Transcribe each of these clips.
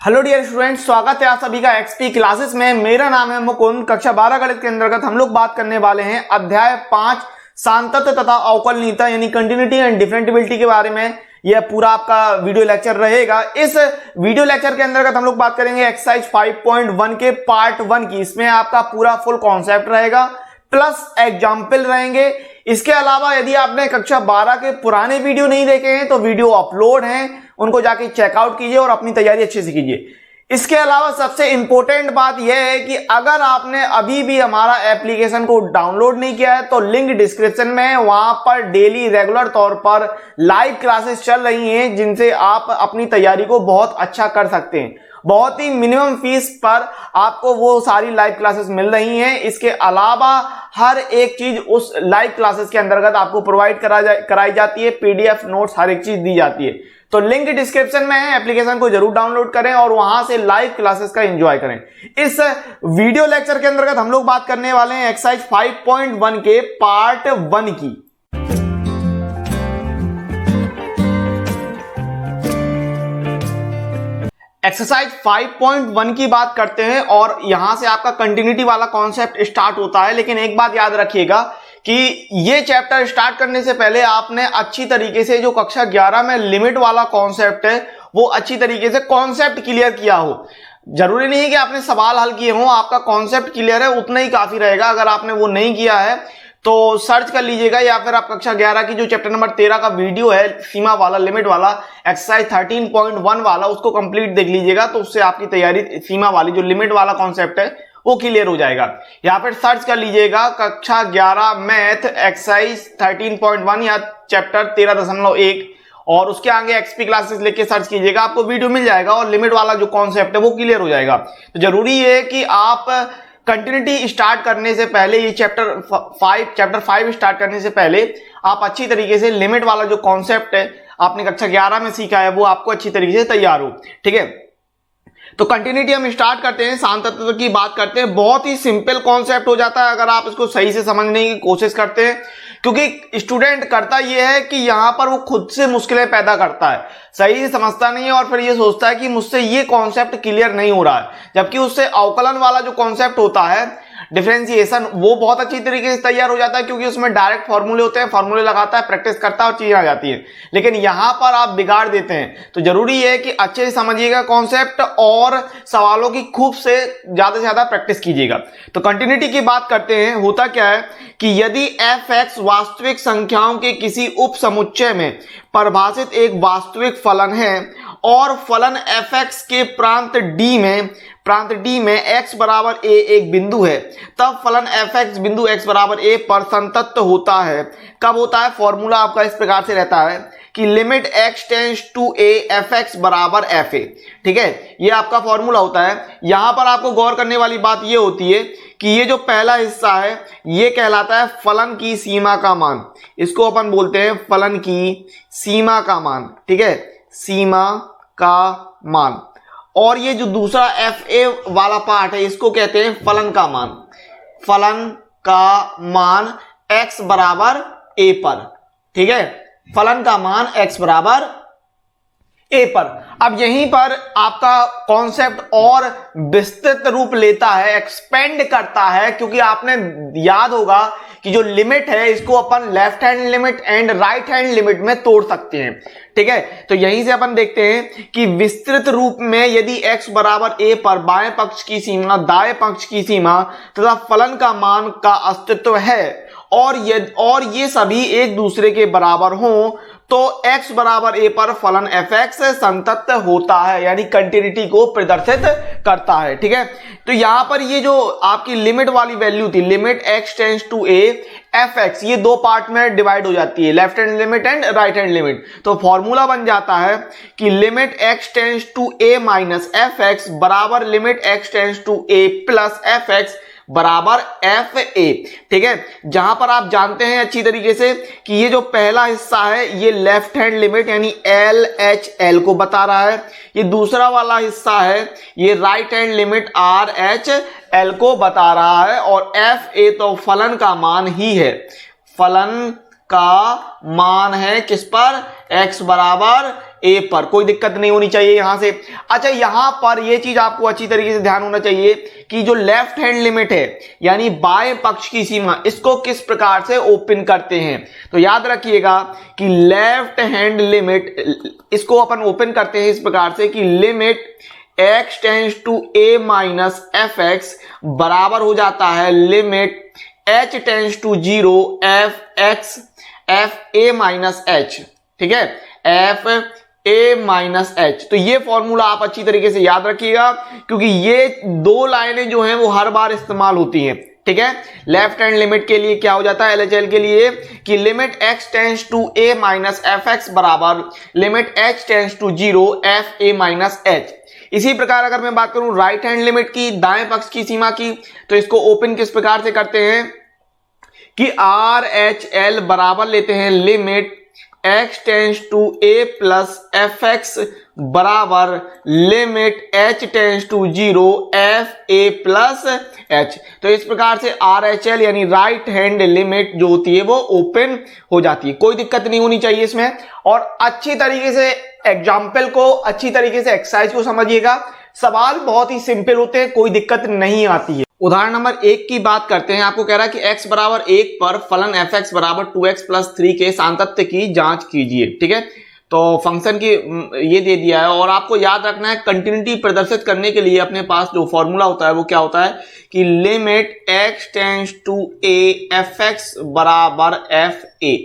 Hello dear students, स्वागत है आप सभी का एक्सपी क्लासेस में। मेरा नाम है मुकुंद। कक्षा 12 गणित के अंतर्गत हम लोग बात करने वाले हैं अध्याय 5 सांतत्य तथा अवकलनीयता यानी कंटिन्यूटी एंड डिफरेंटिबिलिटी के बारे में। यह पूरा आपका वीडियो लेक्चर रहेगा। इस वीडियो लेक्चर के अंतर्गत हम लोग बात करेंगे एक्सरसाइज 5.1 के पार्ट 1 की। इसमें आपका पूरा फुल कॉन्सेप्ट रहेगा प्लस एग्जाम्पल रहेंगे। इसके अलावा यदि आपने कक्षा 12 के पुराने वीडियो नहीं देखे हैं तो वीडियो अपलोड हैं, उनको जाके चेकआउट कीजिए और अपनी तैयारी अच्छे से कीजिए। इसके अलावा सबसे इंपॉर्टेंट बात यह है कि अगर आपने अभी भी हमारा एप्लीकेशन को डाउनलोड नहीं किया है तो लिंक डिस्क्रिप्शन में है, वहां पर डेली रेगुलर तौर पर लाइव क्लासेस चल रही हैं जिनसे आप अपनी तैयारी को बहुत अच्छा कर सकते हैं। बहुत ही मिनिमम फीस पर आपको वो सारी लाइव क्लासेस मिल रही हैं। इसके अलावा हर एक चीज उस लाइव क्लासेस के अंतर्गत आपको प्रोवाइड कराई जाती है। पीडीएफ नोट्स हर एक चीज दी जाती है। तो लिंक डिस्क्रिप्शन में है, एप्लीकेशन को जरूर डाउनलोड करें और वहां से लाइव क्लासेस का एंजॉय करें। इस वीडियो लेक्चर के अंतर्गत हम लोग बात करने वाले हैं एक्सरसाइज 5.1 के पार्ट 1 की। एक्सरसाइज 5.1 की बात करते हैं और यहां से आपका कंटिन्यूटी वाला कॉन्सेप्ट स्टार्ट होता है। लेकिन एक बात याद रखिएगा कि ये चैप्टर स्टार्ट करने से पहले आपने अच्छी तरीके से जो कक्षा 11 में लिमिट वाला कॉन्सेप्ट है वो अच्छी तरीके से कॉन्सेप्ट क्लियर किया हो। जरूरी नहीं है कि आपने सवाल हल किए हो, आपका कॉन्सेप्ट क्लियर है उतना ही काफी रहेगा। अगर आपने वो नहीं किया है तो सर्च कर लीजिएगा या फिर आप कक्षा 11 की जो चैप्टर नंबर 13 का वीडियो है सीमा वाला, लिमिट वाला, एक्सरसाइज 13.1 वाला, उसको कंप्लीट देख लीजिएगा। तो उससे आपकी तैयारी सीमा वाली जो लिमिट वाला कॉन्सेप्ट है वो क्लियर हो जाएगा। या फिर सर्च कर लीजिएगा कक्षा 11 मैथ एक्सरसाइज 13.1 या चैप्टर 13.1 और उसके आगे एक्सपी क्लासेस लेके सर्च कीजिएगा, आपको वीडियो मिल जाएगा और लिमिट वाला जो कॉन्सेप्ट है वो क्लियर हो जाएगा। तो जरूरी है कि आप कंटिन्यूटी स्टार्ट करने से पहले, ये चैप्टर 5 स्टार्ट करने से पहले आप अच्छी तरीके से लिमिट वाला जो कॉन्सेप्ट है आपने कक्षा 11 में सीखा है वो आपको अच्छी तरीके से तैयार हो। ठीक है, तो कंटिन्यूटी हम स्टार्ट करते हैं, सांतत्य की बात करते हैं। बहुत ही सिंपल कॉन्सेप्ट हो जाता है अगर आप इसको सही से समझने की कोशिश करते हैं, क्योंकि स्टूडेंट करता यह है कि यहां पर वो खुद से मुश्किलें पैदा करता है, सही से समझता नहीं है और फिर ये सोचता है कि मुझसे ये कॉन्सेप्ट क्लियर नहीं हो रहा है। जबकि उससे अवकलन वाला जो कॉन्सेप्ट होता है, डिफरेंशिएशन, वो बहुत अच्छी तरीके से तैयार हो जाता है क्योंकि उसमें डायरेक्ट फॉर्मूले होते हैं, फॉर्मूले लगाता है, प्रैक्टिस करता है और चीजें आ जाती है। लेकिन यहां पर आप बिगाड़ देते हैं। तो जरूरी है कि अच्छे से समझिएगा कॉन्सेप्ट और सवालों की खूब से ज्यादा प्रैक्टिस कीजिएगा। तो कंटिन्यूटी की बात करते हैं। होता क्या है कि यदि f(x) वास्तविक संख्याओं के किसी उप समुच्चय में परिभाषित एक वास्तविक फलन है और फलन f(x) के प्रांत D में x बराबर a एक बिंदु है, तब फलन f(x) बिंदु x बराबर a पर संतत्य होता है। कब होता है? फॉर्मूला आपका इस प्रकार से रहता है कि limit x tends to a f(x) बराबर fa। ठीक है, ये आपका फॉर्मूला होता है। यहां पर आपको गौर करने वाली बात ये होती है कि ये जो पहला हिस्सा है ये कहलाता है फलन की सीमा का मान। इसको अपन बोलते हैं फलन की सीमा का मान। ठीक है, सीमा का मान। और ये जो दूसरा fa वाला पार्ट है इसको कहते हैं फलन का मान। फलन का मान x बराबर a पर। ठीक है, फलन का मान x बराबर a पर। अब यहीं पर आपका कॉन्सेप्ट और विस्तृत रूप लेता है, एक्सपेंड करता है, क्योंकि आपने याद होगा कि जो लिमिट है इसको अपन left hand limit and right hand limit में तोड़ सकते हैं। ठीक है, तो यहीं से अपन देखते हैं कि विस्तृत रूप में यदि x बराबर a पर बाएं पक्ष की सीमा, दाएं पक्ष की सीमा तथा फलन का मान का अस्तित्व है और ये सभी एक दूसरे के बराबर हों तो x बराबर a पर फलन f(x) संतत्य होता है, यानी कंटिन्यूटी को प्रदर्शित करता है। ठीक है, तो यहां पर ये जो आपकी लिमिट वाली वैल्यू थी, limit x tends to a f(x), ये दो पार्ट में डिवाइड हो जाती है, left hand limit and right hand limit. तो फॉर्मूला बन जाता है कि limit x tends to a minus f(x) बराबर limit x tends to a plus f(x) बराबर fa। ठीक है, जहां पर आप जानते हैं अच्छी तरीके से कि ये जो पहला हिस्सा है ये लेफ्ट हैंड लिमिट यानी LHL को बता रहा है, ये दूसरा वाला हिस्सा है ये राइट हैंड लिमिट RHL को बता रहा है और fa तो फलन का मान ही है। फलन का मान है किस पर? x बराबर ए पर, कोई दिक्कत नहीं होनी चाहिए यहां से। अच्छा, यहां पर ये चीज आपको अच्छी तरीके से ध्यान होना चाहिए कि जो लेफ्ट हैंड लिमिट है यानी बाएं पक्ष की सीमा, इसको किस प्रकार से ओपन करते हैं। तो याद रखिएगा कि लेफ्ट हैंड लिमिट, इसको अपन ओपन करते हैं इस प्रकार से कि limit x tends to a minus F x बराबर हो जाता है limit h tends to 0 f x f A minus h. ठीक है, एफ ए माइनस एच। तो ये फॉर्मूला आप अच्छी तरीके से याद रखिएगा क्योंकि ये दो लाइनें जो हैं वो हर बार इस्तेमाल होती हैं। ठीक है, लेफ्ट हैंड लिमिट के लिए क्या हो जाता है एलएचएल के लिए कि limit x tends to a minus F x बराबर limit h tends to 0 F A minus H. इसी प्रकार अगर मैं बात करूं राइट हैंड लिमिट की, दाएं पक्ष की सीमा की, तो इसको ओपन किस प्रकार से करते हैं कि आर एच एल बराबर लेते हैं limit x tends to a plus F x बराबर limit h tends to 0 F A plus H. तो इस प्रकार से आर एच एल यानी राइट हैंड लिमिट जो होती है वो ओपन हो जाती है, कोई दिक्कत नहीं होनी चाहिए इसमें। और अच्छी तरीके से एग्जाम्पल को, अच्छी तरीके से एक्सरसाइज को समझिएगा, सवाल बहुत ही सिंपल होते हैं, कोई दिक्कत नहीं आती है। उदाहरण नंबर 1 की बात करते हैं। आपको कह रहा है कि x बराबर 1 पर फलन एफ एक्स बराबर 2x प्लस 3 के सांतत्य की जांच कीजिए। ठीक है, तो फंक्शन की ये दे दिया है और आपको याद रखना है कंटिन्यूटी प्रदर्शित करने के लिए अपने पास जो फॉर्मूला होता है वो क्या होता है कि limit x tends to a F x बराबर एफ ए।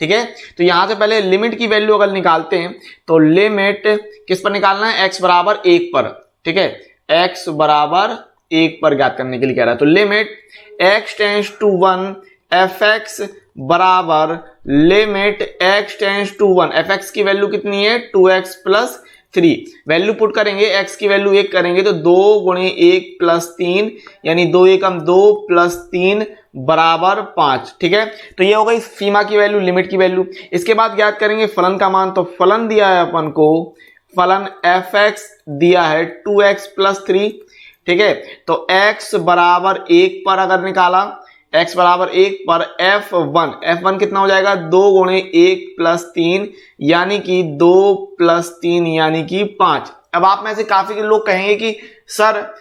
ठीक है, तो यहां से पहले लिमिट की वैल्यू अगर निकालते हैं तो लिमिट किस पर निकालना है, x बराबर 1 पर। ठीक है, x बराबर 1 पर ज्ञात करने के लिए कह रहा है। तो limit x tends to 1 F x बराबर limit x tends to 1, F x की वैल्यू कितनी है 2x प्लस 3, वैल्यू पुट करेंगे, x की वैल्यू 1 करेंगे तो 2 गुणे 1 प्लस 3 यानी 2 एकम 2 प्लस 3 बराबर 5। ठीक है, तो ये हो गई सीमा की वैल्यू, लिमिट की वैल्यू। इसके बाद ज्ञात करेंगे फलन का मान। तो फलन दिया है अपन को, फलन एफ एक्स दिया है 2x प्लस 3। ठीक है, तो x बराबर 1 पर अगर निकाला, x बराबर 1 पर f1 कितना हो जाएगा 2 गुणे 1 प्लस 3 यानी कि 2 प्लस 3 यानी कि 5। अब आप में से काफी लोग कहेंगे कि सर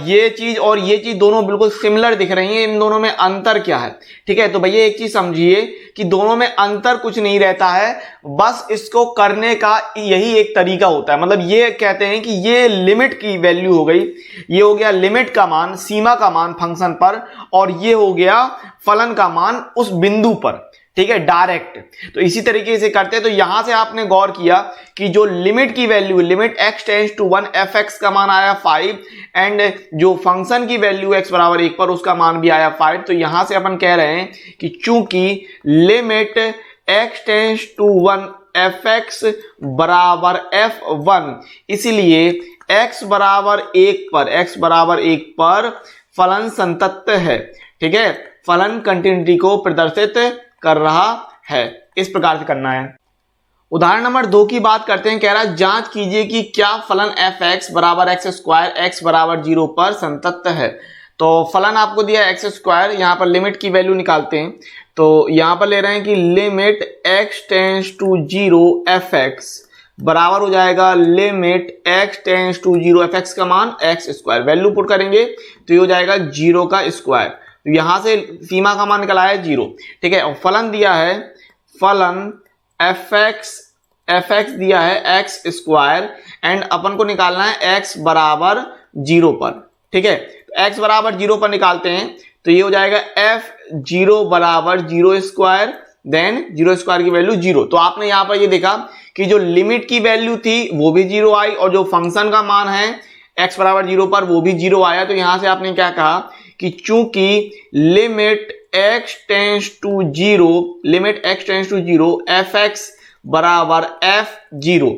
ये चीज और ये चीज दोनों बिल्कुल सिमिलर दिख रही हैं, इन दोनों में अंतर क्या है। ठीक है, तो भैया एक चीज समझिए कि दोनों में अंतर कुछ नहीं रहता है, बस इसको करने का यही एक तरीका होता है। मतलब ये कहते हैं कि ये लिमिट की वैल्यू हो गई, ये हो गया लिमिट का मान, सीमा का मान फंक्शन पर, और ये हो गया फलन का मान उस बिंदु पर। ठीक है, डायरेक्ट। तो इसी तरीके से करते हैं। तो यहां से आपने गौर किया कि जो लिमिट की value, limit x tends to 1 F x का मान आया 5 एंड जो फंक्शन की वैल्यू x बराबर 1 पर उसका मान भी आया 5। तो यहां से अपन कह रहे हैं कि चूंकि limit x tends to 1 F x बराबर f1, इसलिए x बराबर 1 पर फलन संतत है। ठीक है, फलन कंटिन्यूटी को प्रदर्शित कर रहा है, इस प्रकार से करना है। उदाहरण नंबर 2 की बात करते हैं। कह रहा है जांच कीजिए कि क्या फलन एफ एक्स बराबर एक्स स्क्वायर x बराबर 0 पर संतत है। तो फलन आपको दिया है एक्स स्क्वायर, यहां पर लिमिट की वैल्यू निकालते हैं। तो यहां पर ले रहे हैं कि limit x tends to 0 f x बराबर हो जाएगा limit x tends to 0 f x का मान एक्स स्क्वायर, वैल्यू पुट करेंगे तो ये हो जाएगा 0 का स्क्वायर। यहां से सीमा का मान निकला है 0। ठीक है, और फलन दिया है, फलन एफ एक्स दिया है एक्स स्क्वायर एंड अपन को निकालना है x बराबर 0 पर। ठीक है, x बराबर 0 पर निकालते हैं तो ये हो जाएगा f0 बराबर 0 स्क्वायर, देन 0 स्क्वायर की वैल्यू 0। तो आपने यहां पर ये देखा कि जो लिमिट की वैल्यू थी वो भी 0 आई और जो फंक्शन का मान है x बराबर 0 पर वो भी 0 आया। तो यहां से आपने क्या कहा कि चूंकि limit x tends to 0 f x बराबर f0,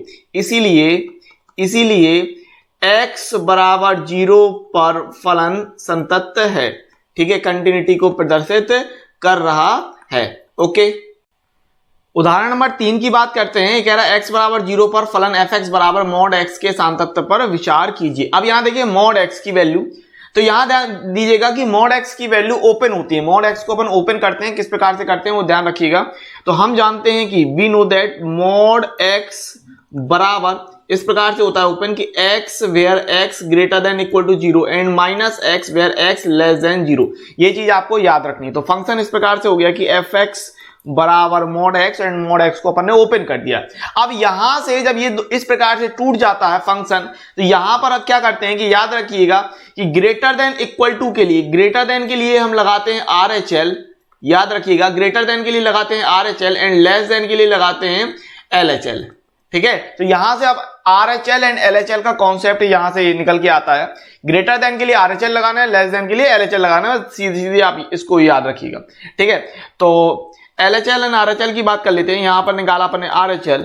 इसीलिए x बराबर 0 पर फलन संतत है। ठीक है, कंटिन्यूटी को प्रदर्शित कर रहा है। ओके, उदाहरण नंबर 3 की बात करते हैं। कह रहा है x बराबर 0 पर फलन f x बराबर मॉड x के सांतत्य पर विचार कीजिए। अब यहां देखिए मॉड x की वैल्यू, तो यहां ध्यान दीजिएगा कि मॉड x की वैल्यू ओपन होती है, मॉड x को अपन ओपन करते हैं, किस प्रकार से करते हैं वो ध्यान रखिएगा। तो हम जानते हैं कि we know that mod x बराबर इस प्रकार से होता है ओपन कि x where x greater than equal to 0 and minus x where x less than 0। ये चीज आपको याद रखनी है। तो फंक्शन इस प्रकार से हो गया कि fx बराबर mod x and mod x को अपन ने ओपन कर दिया। अब यहां से जब ये इस प्रकार से टूट जाता है फंक्शन, तो यहां पर अब क्या करते हैं कि याद रखिएगा कि ग्रेटर देन इक्वल टू के लिए, ग्रेटर देन के लिए हम लगाते हैं RHL, याद रखिएगा ग्रेटर देन के लिए लगाते हैं RHL एंड लेस देन के लिए लगाते हैं LHL। ठीक है, तो यहां से अब RHL एंड LHL का कॉन्सेप्ट यहां से निकल के आता है। ग्रेटर देन के लिए RHL लगाना है, लेस देन के लिए LHL लगाना है, सीधी सीधी आप इसको याद रखिएगा। ठीक है, तो LHL एंड RHL की बात कर लेते हैं। यहां पर निकाला अपन ने RHL,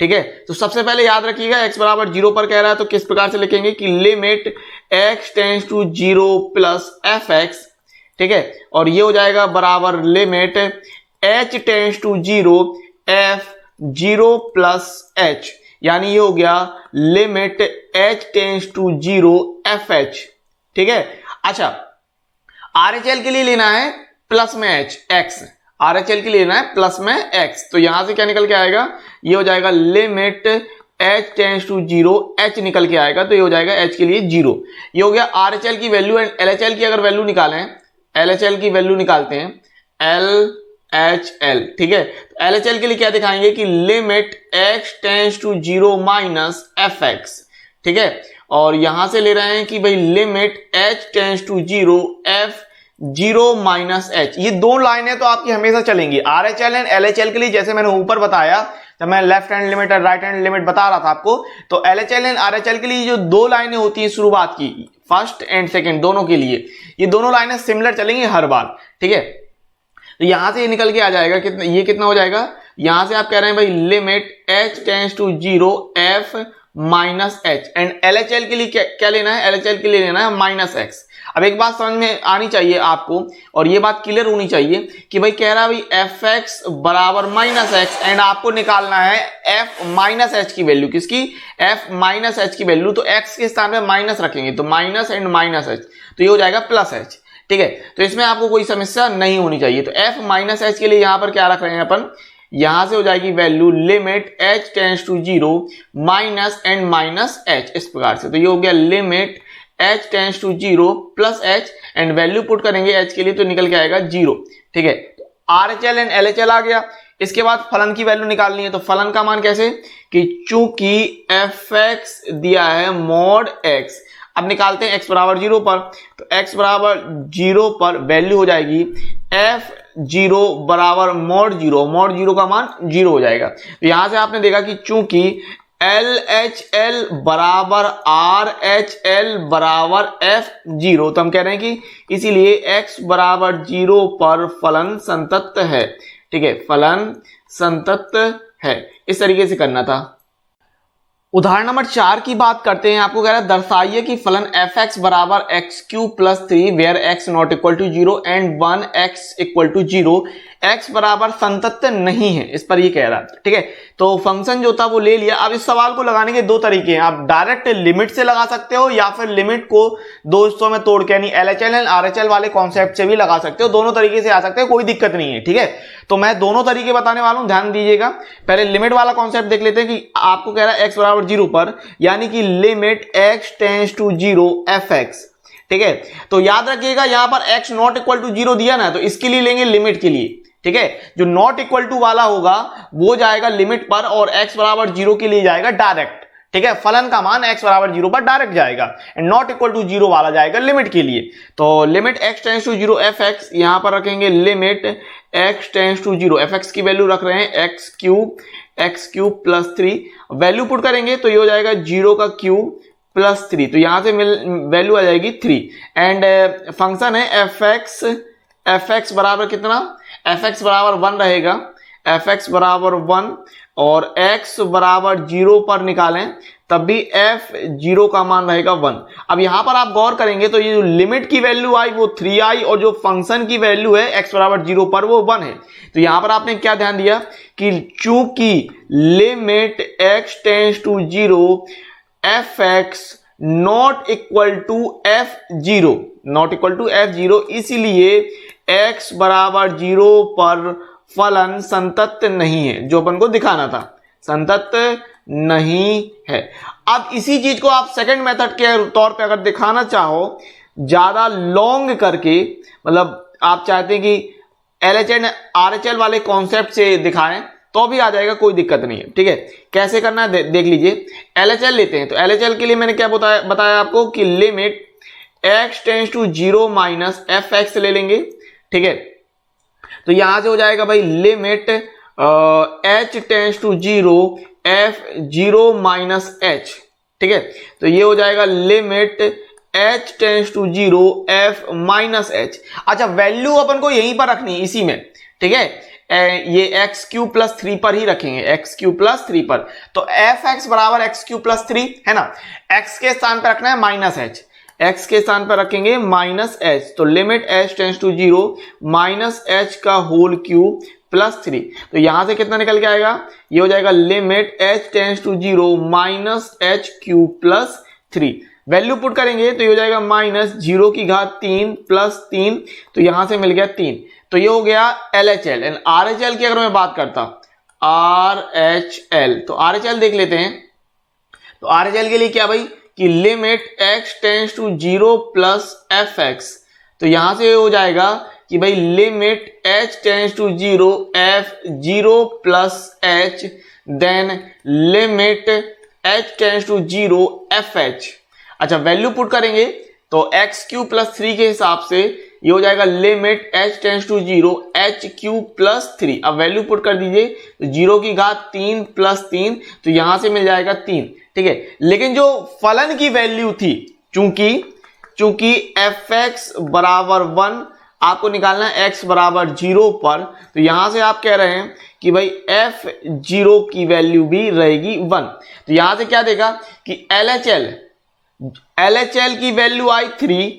ठीक है। तो सबसे पहले याद रखिएगा x बराबर 0 पर कह रहा है, तो किस प्रकार से लिखेंगे कि limit x tends to 0 plus fx, ठीक है, और ये हो जाएगा बराबर limit h tends to 0 f 0 plus h, यानी ये हो गया limit h tends to 0 fh। ठीक है, अच्छा RHL के लिए लेना है प्लस में h x, RHL के लिए लेना है प्लस में x, तो यहां से क्या निकल के आएगा, ये हो जाएगा limit h tends to 0 h निकल के आएगा, तो ये हो जाएगा h के लिए 0। ये हो गया RHL की वैल्यू एंड LHL की अगर वैल्यू निकालें, LHL की वैल्यू निकालते हैं LHL, ठीक है। तो LHL के लिए क्या दिखाएंगे कि limit x tends to 0 minus fx, ठीक है, और यहां से ले रहे हैं कि भाई limit h tends to 0 f 0 minus h। ये दो लाइनें तो आपकी हमेशा चलेंगी। RHL एंड LHL के लिए जैसे मैंने ऊपर बताया, जब मैं लेफ्ट हैंड लिमिट और राइट हैंड लिमिट बता रहा था आपको, तो LHL एंड RHL के लिए जो दो लाइनें होती हैं शुरुआत की, फर्स्ट एंड सेकंड दोनों के लिए, ये दोनों लाइनें सिमिलर चलेंगी हर बार। ठीक है, तो यहां से ये निकल के आ जाएगा कितना, ये कितना हो जाएगा, यहां से आप कह रहे हैं भाई limit h tends to 0 f minus h and LHL के लिए क्या लेना है, LHL के लिए लेना है माइनस x। अब एक बात समझ में आनी चाहिए आपको, और ये बात क्लियर होनी चाहिए कि भाई कह रहा है भाई fx बराबर माइनस x एंड आपको निकालना है f माइनस h की वैल्यू, किसकी, f माइनस h की वैल्यू, तो x के स्थान पे माइनस रखेंगे, तो माइनस एंड माइनस h, तो ये हो जाएगा प्लस h। ठीक है, तो इसमें आपको कोई समस्या नहीं होनी चाहिए। तो f माइनस h के लिए यहां पर क्या रख रहे हैं अपन, यहां से हो जाएगी value limit h tends to 0 minus and minus h, इस प्रकार से। तो ये हो गया limit h tends to 0 plus h and value put करेंगे h के लिए, तो निकल के आएगा 0। ठीक है, RHL एंड LHL आ गया। इसके बाद फलन की वैल्यू निकालनी है, तो फलन का मान कैसे, कि चूंकि fx दिया है मॉड x, अब निकालते हैं x बराबर 0 पर, तो x बराबर 0 पर वैल्यू हो जाएगी f0 बराबर मॉड 0, मॉड 0 का मान 0 हो जाएगा। तो यहां से आपने देखा कि चूंकि LHL बराबर RHL बराबर f0, तो हम कह रहे हैं कि इसीलिए x बराबर 0 पर फलन संतत है। ठीक है, फलन संतत है, इस तरीके से करना था। उदाहरण नंबर 4 की बात करते हैं। आपको कह रहा है दर्शाइए कि फलन fx बराबर x cube plus 3 where x not equal to 0 and 1x equal to 0 x बराबर संतत नहीं है, इस पर ये कह रहा है। ठीक है, तो फंक्शन जो था वो ले लिया। अब इस सवाल को लगाने के दो तरीके हैं, आप डायरेक्ट लिमिट से लगा सकते हो या फिर लिमिट को दो हिस्सों में तोड़ के, यानी LHL एंड RHL वाले कॉन्सेप्ट से भी लगा सकते हो, दोनों तरीके से आ सकते हो, कोई दिक्कत नहीं है। ठीक है, तो मैं दोनों तरीके बताने वाला हूं, ध्यान दीजिएगा। पहले लिमिट वाला कॉन्सेप्ट देख लेते हैं कि आपको कह रहा है x बराबर 0 पर, यानी कि limit x tends to 0 fx। ठीक है, तो याद रखिएगा यहां पर x नॉट इक्वल टू 0 दिया ना, तो इसके लिए लेंगे लिमिट के लिए। ठीक है, जो नॉट इक्वल टू वाला होगा वो जाएगा लिमिट पर और x बराबर 0 के लिए जाएगा डायरेक्ट। ठीक है, फलन का मान x बराबर 0 पर डायरेक्ट जाएगा एंड नॉट इक्वल टू 0 वाला जाएगा लिमिट के लिए। तो limit x tends to 0 fx, यहां पर रखेंगे limit x tends to 0, fx की वैल्यू रख रहे हैं x cube plus 3, value put करेंगे तो ये हो जाएगा 0 का क्यूब प्लस 3, तो यहां से वैल्यू आ जाएगी 3 एंड फंक्शन है fx बराबर कितना, fx बराबर 1 रहेगा, fx बराबर 1 और x बराबर 0 पर निकालें तब भी f0 का मान रहेगा 1। अब यहां पर आप गौर करेंगे तो ये जो लिमिट की वैल्यू आई वो 3 आई और जो फंक्शन की वैल्यू है x बराबर 0 पर वो 1 है। तो यहां पर आपने क्या ध्यान दिया कि चूंकि limit x tends to 0 fx not equal to f0, not equal to f0, इसीलिए x बराबर 0 पर फलन संतत नहीं है, जो अपन को दिखाना था, संतत नहीं है। अब इसी चीज को आप सेकंड मेथड के तौर पे अगर दिखाना चाहो ज्यादा लॉन्ग करके, मतलब आप चाहते हैं कि LHL RHL वाले कॉन्सेप्ट से दिखाएं तो भी आ जाएगा, कोई दिक्कत नहीं है। ठीक है, कैसे करना है देख लीजिए। LHL लेते हैं तो LHL के लिए मैंने क्या बताया आपको कि limit x tends to 0 minus fx ले लेंगे। ठीक है, तो यहां से हो जाएगा भाई limit h tends to 0 f0 minus h। ठीक है, तो ये हो जाएगा limit h tends to 0 f minus h। अच्छा, वैल्यू अपन को यहीं पर रखनी है इसी में। ठीक है, ये एक्स क्यू प्लस 3 पर ही रखेंगे, एक्स क्यू प्लस 3 पर। तो एफ एक्स बराबर एक्स क्यू प्लस 3 है ना, एक्स के स्थान पर रखना है माइनस एच, एक्स के स्थान पर रखेंगे माइनस एच, तो limit h tends to 0 minus h का होल क्यूब प्लस 3। तो यहां से कितना निकल के आएगा, ये हो जाएगा limit h tends to 0 minus h cube plus 3। Value put करेंगे तो ये हो जाएगा माइनस 0 की घात 3 प्लस 3, तो यहां से मिल गया 3। तो ये हो गया LHL। एंड RHL की अगर मैं बात करता RHL, तो RHL देख लेते हैं। तो RHL के लिए क्या भाई कि limit x tends to 0 plus fx, तो यहां से हो जाएगा कि भाई limit h tends to 0 f0 plus h, then limit h tends to 0 fh। अच्छा, वैल्यू पुट करेंगे तो एक्स क्यू प्लस 3 के हिसाब से ये हो जाएगा limit h tends to 0 h cube plus 3। अब वैल्यू पुट कर दीजिए तो 0 की घात 3 प्लस 3, तो यहां से मिल जाएगा 3। ठीक है, लेकिन जो फलन की वैल्यू थी, चूंकि fx बराबर 1 आपको निकालना है x बराबर 0 पर, तो यहां से आप कह रहे हैं कि भाई f0 की वैल्यू भी रहेगी 1। तो यहां से क्या देगा कि LHL की वैल्यू आई 3,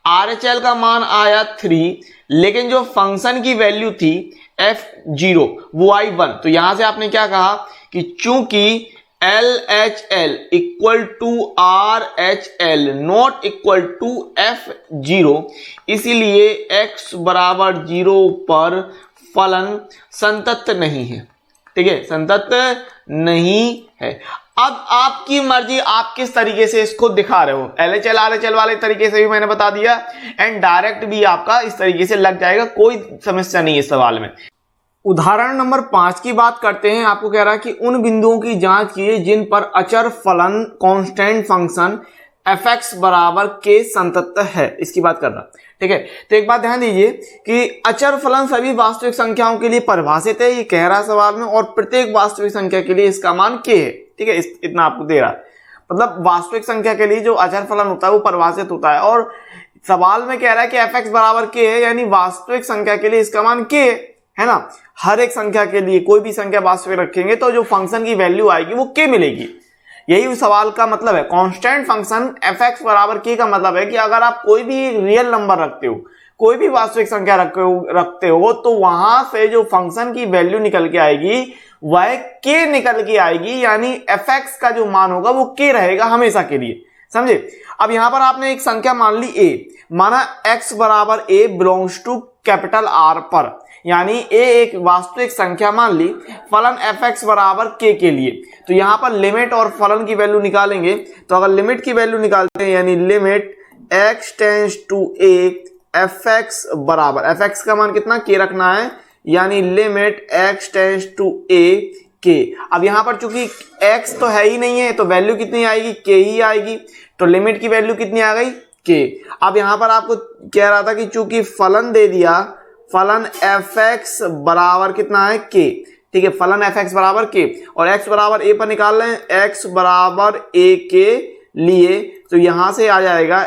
RHL का मान आया 3, लेकिन जो फंक्शन की वैल्यू थी f0 वो आई 1। तो यहां से आपने क्या कहा कि चूंकि LHL equal to RHL not equal to f0, इसीलिए x बराबर 0 पर फलन संतत नहीं है। ठीक है, संतत नहीं है। अब आपकी मर्जी, आप किस तरीके से इसको दिखा रहे हो। LHL RHL वाले तरीके से भी मैंने बता दिया, एंड डायरेक्ट भी आपका इस तरीके से लग जाएगा, कोई समस्या नहीं है इस सवाल में। उदाहरण नंबर 5 की बात करते हैं। आपको कह रहा है कि उन बिंदुओं की जांच कीजिए जिन पर अचर फलन कांस्टेंट फंक्शन fx बराबर k संतत है, इसकी बात कर रहा। ठीक है, तो एक बात ध्यान दीजिए कि अचर फलन सभी वास्तविक संख्याओं के लिए परिभाषित है, ये कह रहा है सवाल में, और प्रत्येक वास्तविक संख्या के लिए इसका मान k है। ठीक है, इतना आपको दे रहा है, मतलब वास्तविक संख्या के लिए जो अचर फलन होता है वो परिभाषित होता है, और सवाल में कह रहा है कि fx बराबर k है, यानी वास्तविक संख्या के लिए इसका मान k है ना। हर एक संख्या के लिए कोई भी संख्या वास्तविक रखेंगे तो जो फंक्शन की वैल्यू आएगी वो k मिलेगी। यही सवाल का मतलब है। कांस्टेंट फंक्शन fx बराबर k का मतलब है कि अगर आप कोई भी रियल नंबर रखते हो, कोई भी वास्तविक संख्या रखते हो, तो वहां से जो फंक्शन की वैल्यू निकल के आएगी वह k निकल के आएगी, यानी fx का जो मान होगा वो k रहेगा हमेशा के लिए। समझे। अब यहां पर आपने एक संख्या मान ली a, माना x बराबर a belongs to capital R पर, यानी a एक वास्तविक संख्या मान ली, फलन fx बराबर k के लिए। तो यहां पर लिमिट और फलन की वैल्यू निकालेंगे, तो अगर लिमिट की वैल्यू निकालते हैं यानी limit x tends to a fx बराबर, fx का मान कितना k रखना है, यानी limit x tends to a k। अब यहां पर चूंकि x तो है ही नहीं है, तो वैल्यू कितनी आएगी, k ही आएगी, तो लिमिट की वैल्यू कितनी आ गई, k। अब यहां पर आपको कह रहा था कि चूंकि फलन दे दिया, फलन fx बराबर कितना है k। ठीक है, फलन fx बराबर k, और x बराबर a पर निकाल रहे हैं, x बराबर a के लिए, तो यहां से आ जाएगा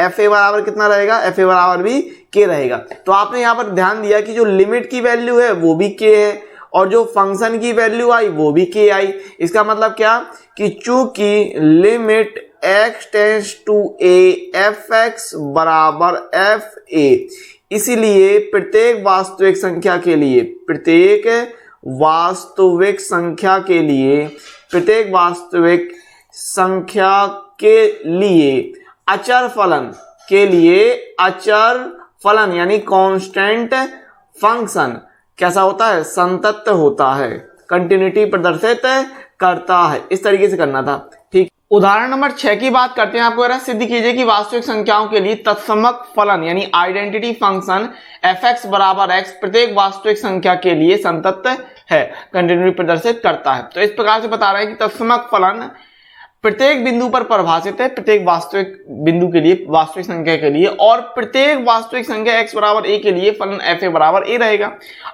fa बराबर कितना रहेगा, fa बराबर भी k रहेगा। तो आपने यहां पर ध्यान दिया कि जो लिमिट की वैल्यू है वो भी k है, और जो फंक्शन की वैल्यू आई वो भी k आई। इसका मतलब क्या कि चूंकि limit x tends to a fx बराबर fa, इसीलिए प्रत्येक वास्तविक संख्या के लिए, प्रत्येक वास्तविक संख्या के लिए अचर फलन, के लिए अचर फलन यानी कांस्टेंट फंक्शन कैसा होता है, संतत होता है, कंटिन्यूटी प्रदर्शित करता है। इस तरीके से करना था। ठीक, उदाहरण नंबर 6 की बात करते हैं। आपको कह रहा है सिद्ध कीजिए कि वास्तविक संख्याओं के लिए तत्समक फलन यानी आइडेंटिटी फंक्शन fx बराबर x प्रत्येक वास्तविक संख्या के लिए संतत है, कंटिन्यूटी प्रदर्शित करता है। तो इस प्रकार से बता रहे हैं कि तत्समक फलन प्रत्येक बिंदु पर परिभाषित है, प्रत्येक वास्तविक बिंदु के लिए, वास्तविक संख्या के लिए, और प्रत्येक वास्तविक संख्या x बराबर a के लिए फलन fa बराबर a रहेगा।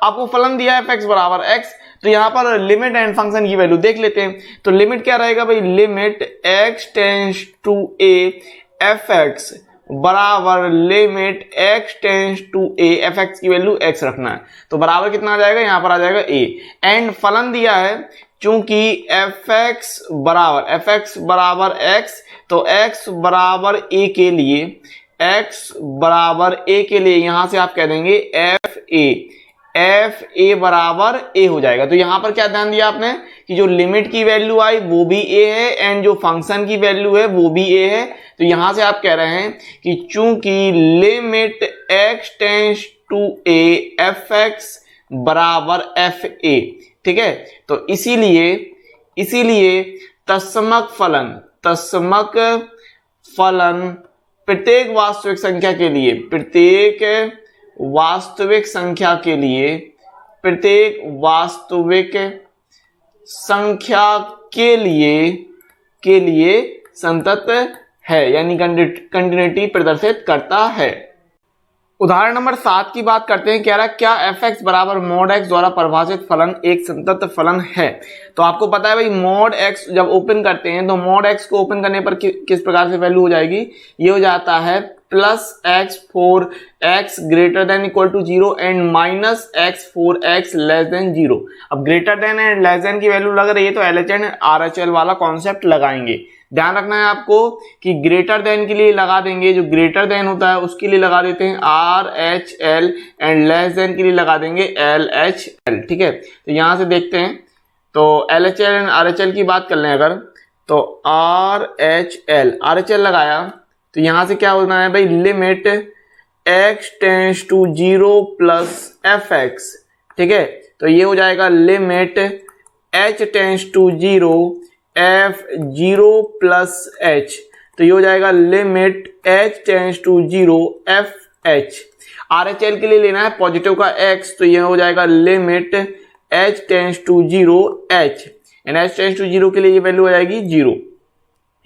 आपको फलन दिया है fx बराबर x, तो यहां पर लिमिट एंड फंक्शन की वैल्यू देख लेते हैं। तो लिमिट क्या रहेगा भाई, limit x tends to a fx बराबर limit x tends to a fx की वैल्यू x रखना है, तो बराबर कितना आ जाएगा, यहां पर आ जाएगा a। एंड फलन दिया है चूंकि fx बराबर x, तो x बराबर a के लिए, x बराबर a के लिए यहां से आप कह देंगे f a बराबर a हो जाएगा। तो यहां पर क्या ध्यान दिया आपने कि जो लिमिट की वैल्यू आई वो भी a है एंड जो फंक्शन की वैल्यू है वो भी a है। तो यहां से आप कह रहे हैं कि चूंकि limit x tends to a fx बराबर fa, ठीक है, तो इसीलिए तत्समक फलन प्रत्येक वास्तविक संख्या के लिए, संतत है यानी कंटिन्यूटी प्रदर्शित करता है। उदाहरण नंबर 7 की बात करते हैं। कह रहा है क्या fx बराबर mod x द्वारा परिभाषित फलन एक संतत फलन है। तो आपको पता है भाई mod x जब ओपन करते हैं तो mod x को ओपन करने पर किस प्रकार से वैल्यू हो जाएगी, ये हो जाता है plus x for x greater than equal to 0 and minus x for x less than 0। अब greater than and less than की वैल्यू लग रही है तो LHS एंड RHL वाला कॉन्सेप्ट लगाएंगे। ध्यान रखना है आपको कि ग्रेटर देन के लिए लगा देंगे, जो ग्रेटर देन होता है उसके लिए लगा देते हैं RHL एंड लेस देन के लिए लगा देंगे LHL। ठीक है, तो यहां से देखते हैं तो LHL एंड RHL की बात कर लें अगर, तो RHL लगाया तो यहां से क्या होना है भाई, limit x tends to 0 plus fx। ठीक है, तो ये हो जाएगा limit h tends to 0 f0 plus h, तो ये हो जाएगा limit h tends to 0 fh। RHL के लिए लेना है पॉजिटिव का x, तो ये हो जाएगा limit h tends to 0 h and h tends to 0 के लिए ये वैल्यू हो जाएगी 0।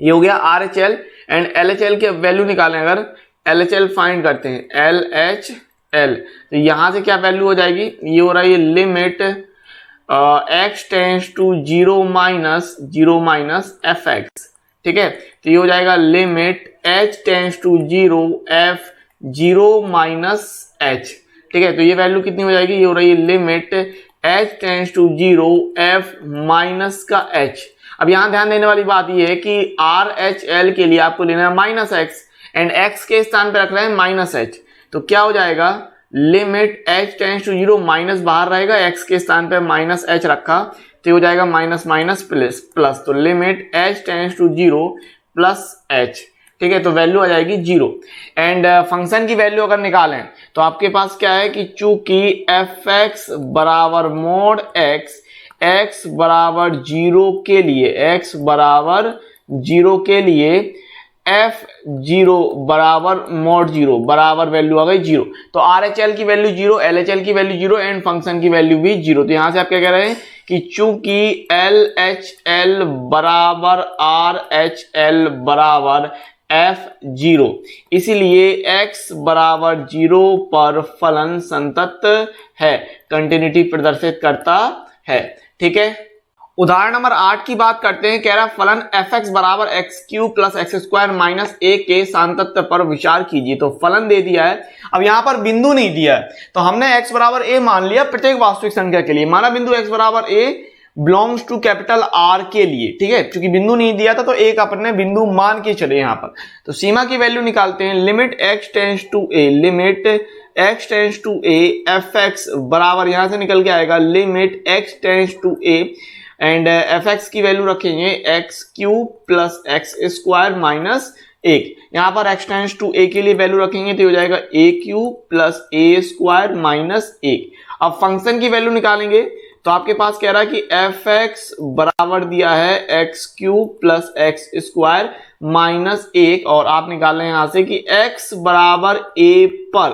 ये हो गया RHL एंड LHL के वैल्यू निकालें अगर, LHL फाइंड करते हैं LHL, तो यहां से क्या वैल्यू हो जाएगी, ये हो रहा है limit x tends to 0 minus fx। ठीक है, तो ये हो जाएगा limit h tends to 0 f0 minus h। ठीक है, तो ये वैल्यू कितनी हो जाएगी, ये हो रही है limit h tends to 0 f minus का h। अब यहां ध्यान देने वाली बात ये है कि RHL के लिए आपको लेना है माइनस x एंड x के स्थान पर रख रहे हैं माइनस h, तो क्या हो जाएगा limit h tends to 0, minus बाहर रहेगा, x के स्थान पे माइनस h रखा तो हो जाएगा माइनस माइनस प्लस, तो limit h tends to 0 plus h। ठीक है, तो वैल्यू आ जाएगी 0 एंड फंक्शन की वैल्यू अगर निकालें तो आपके पास क्या है कि चूंकि fx बराबर mod x बराबर 0 के लिए f0 बराबर mod 0 बराबर वैल्यू आ गई 0, तो RHL की वैल्यू 0, LHL की वैल्यू 0 एंड फंक्शन की वैल्यू भी 0। तो यहां से आप क्या कह रहे हैं कि चूंकि LHL बराबर RHL बराबर f0, इसीलिए x बराबर 0 पर फलन संतत है, कंटिन्यूटी प्रदर्शित करता है। ठीक है, उदाहरण नंबर 8 की बात करते हैं। कह रहा फलन fx बराबर x³ plus x² minus a के सांतत्य पर विचार कीजिए। तो फलन दे दिया है, अब यहां पर बिंदु नहीं दिया है तो हमने x बराबर a मान लिया प्रत्येक वास्तविक संख्या के लिए। माना बिंदु x बराबर a belongs to capital R के लिए। ठीक है, क्योंकि बिंदु नहीं दिया था तो एक अपने बिंदु मान के चले यहां पर। तो सीमा की वैल्यू निकालते हैं, limit x tends to a, limit x tends to a fx बराबर यहां से निकल के आएगा limit x tends to a and f x की वैल्यू रखेंगे x cube plus x square minus 1। यहां पर एक्स टेंड्स टू ए के लिए वैल्यू रखेंगे तो हो जाएगा ए cube plus A square minus 1। अब फंक्शन की वैल्यू निकालेंगे तो आपके पास कह रहा है कि एफ एक्स बराबर दिया है x cube plus x square minus 1 और आप निकाल रहे हैं यहां से कि x बराबर a पर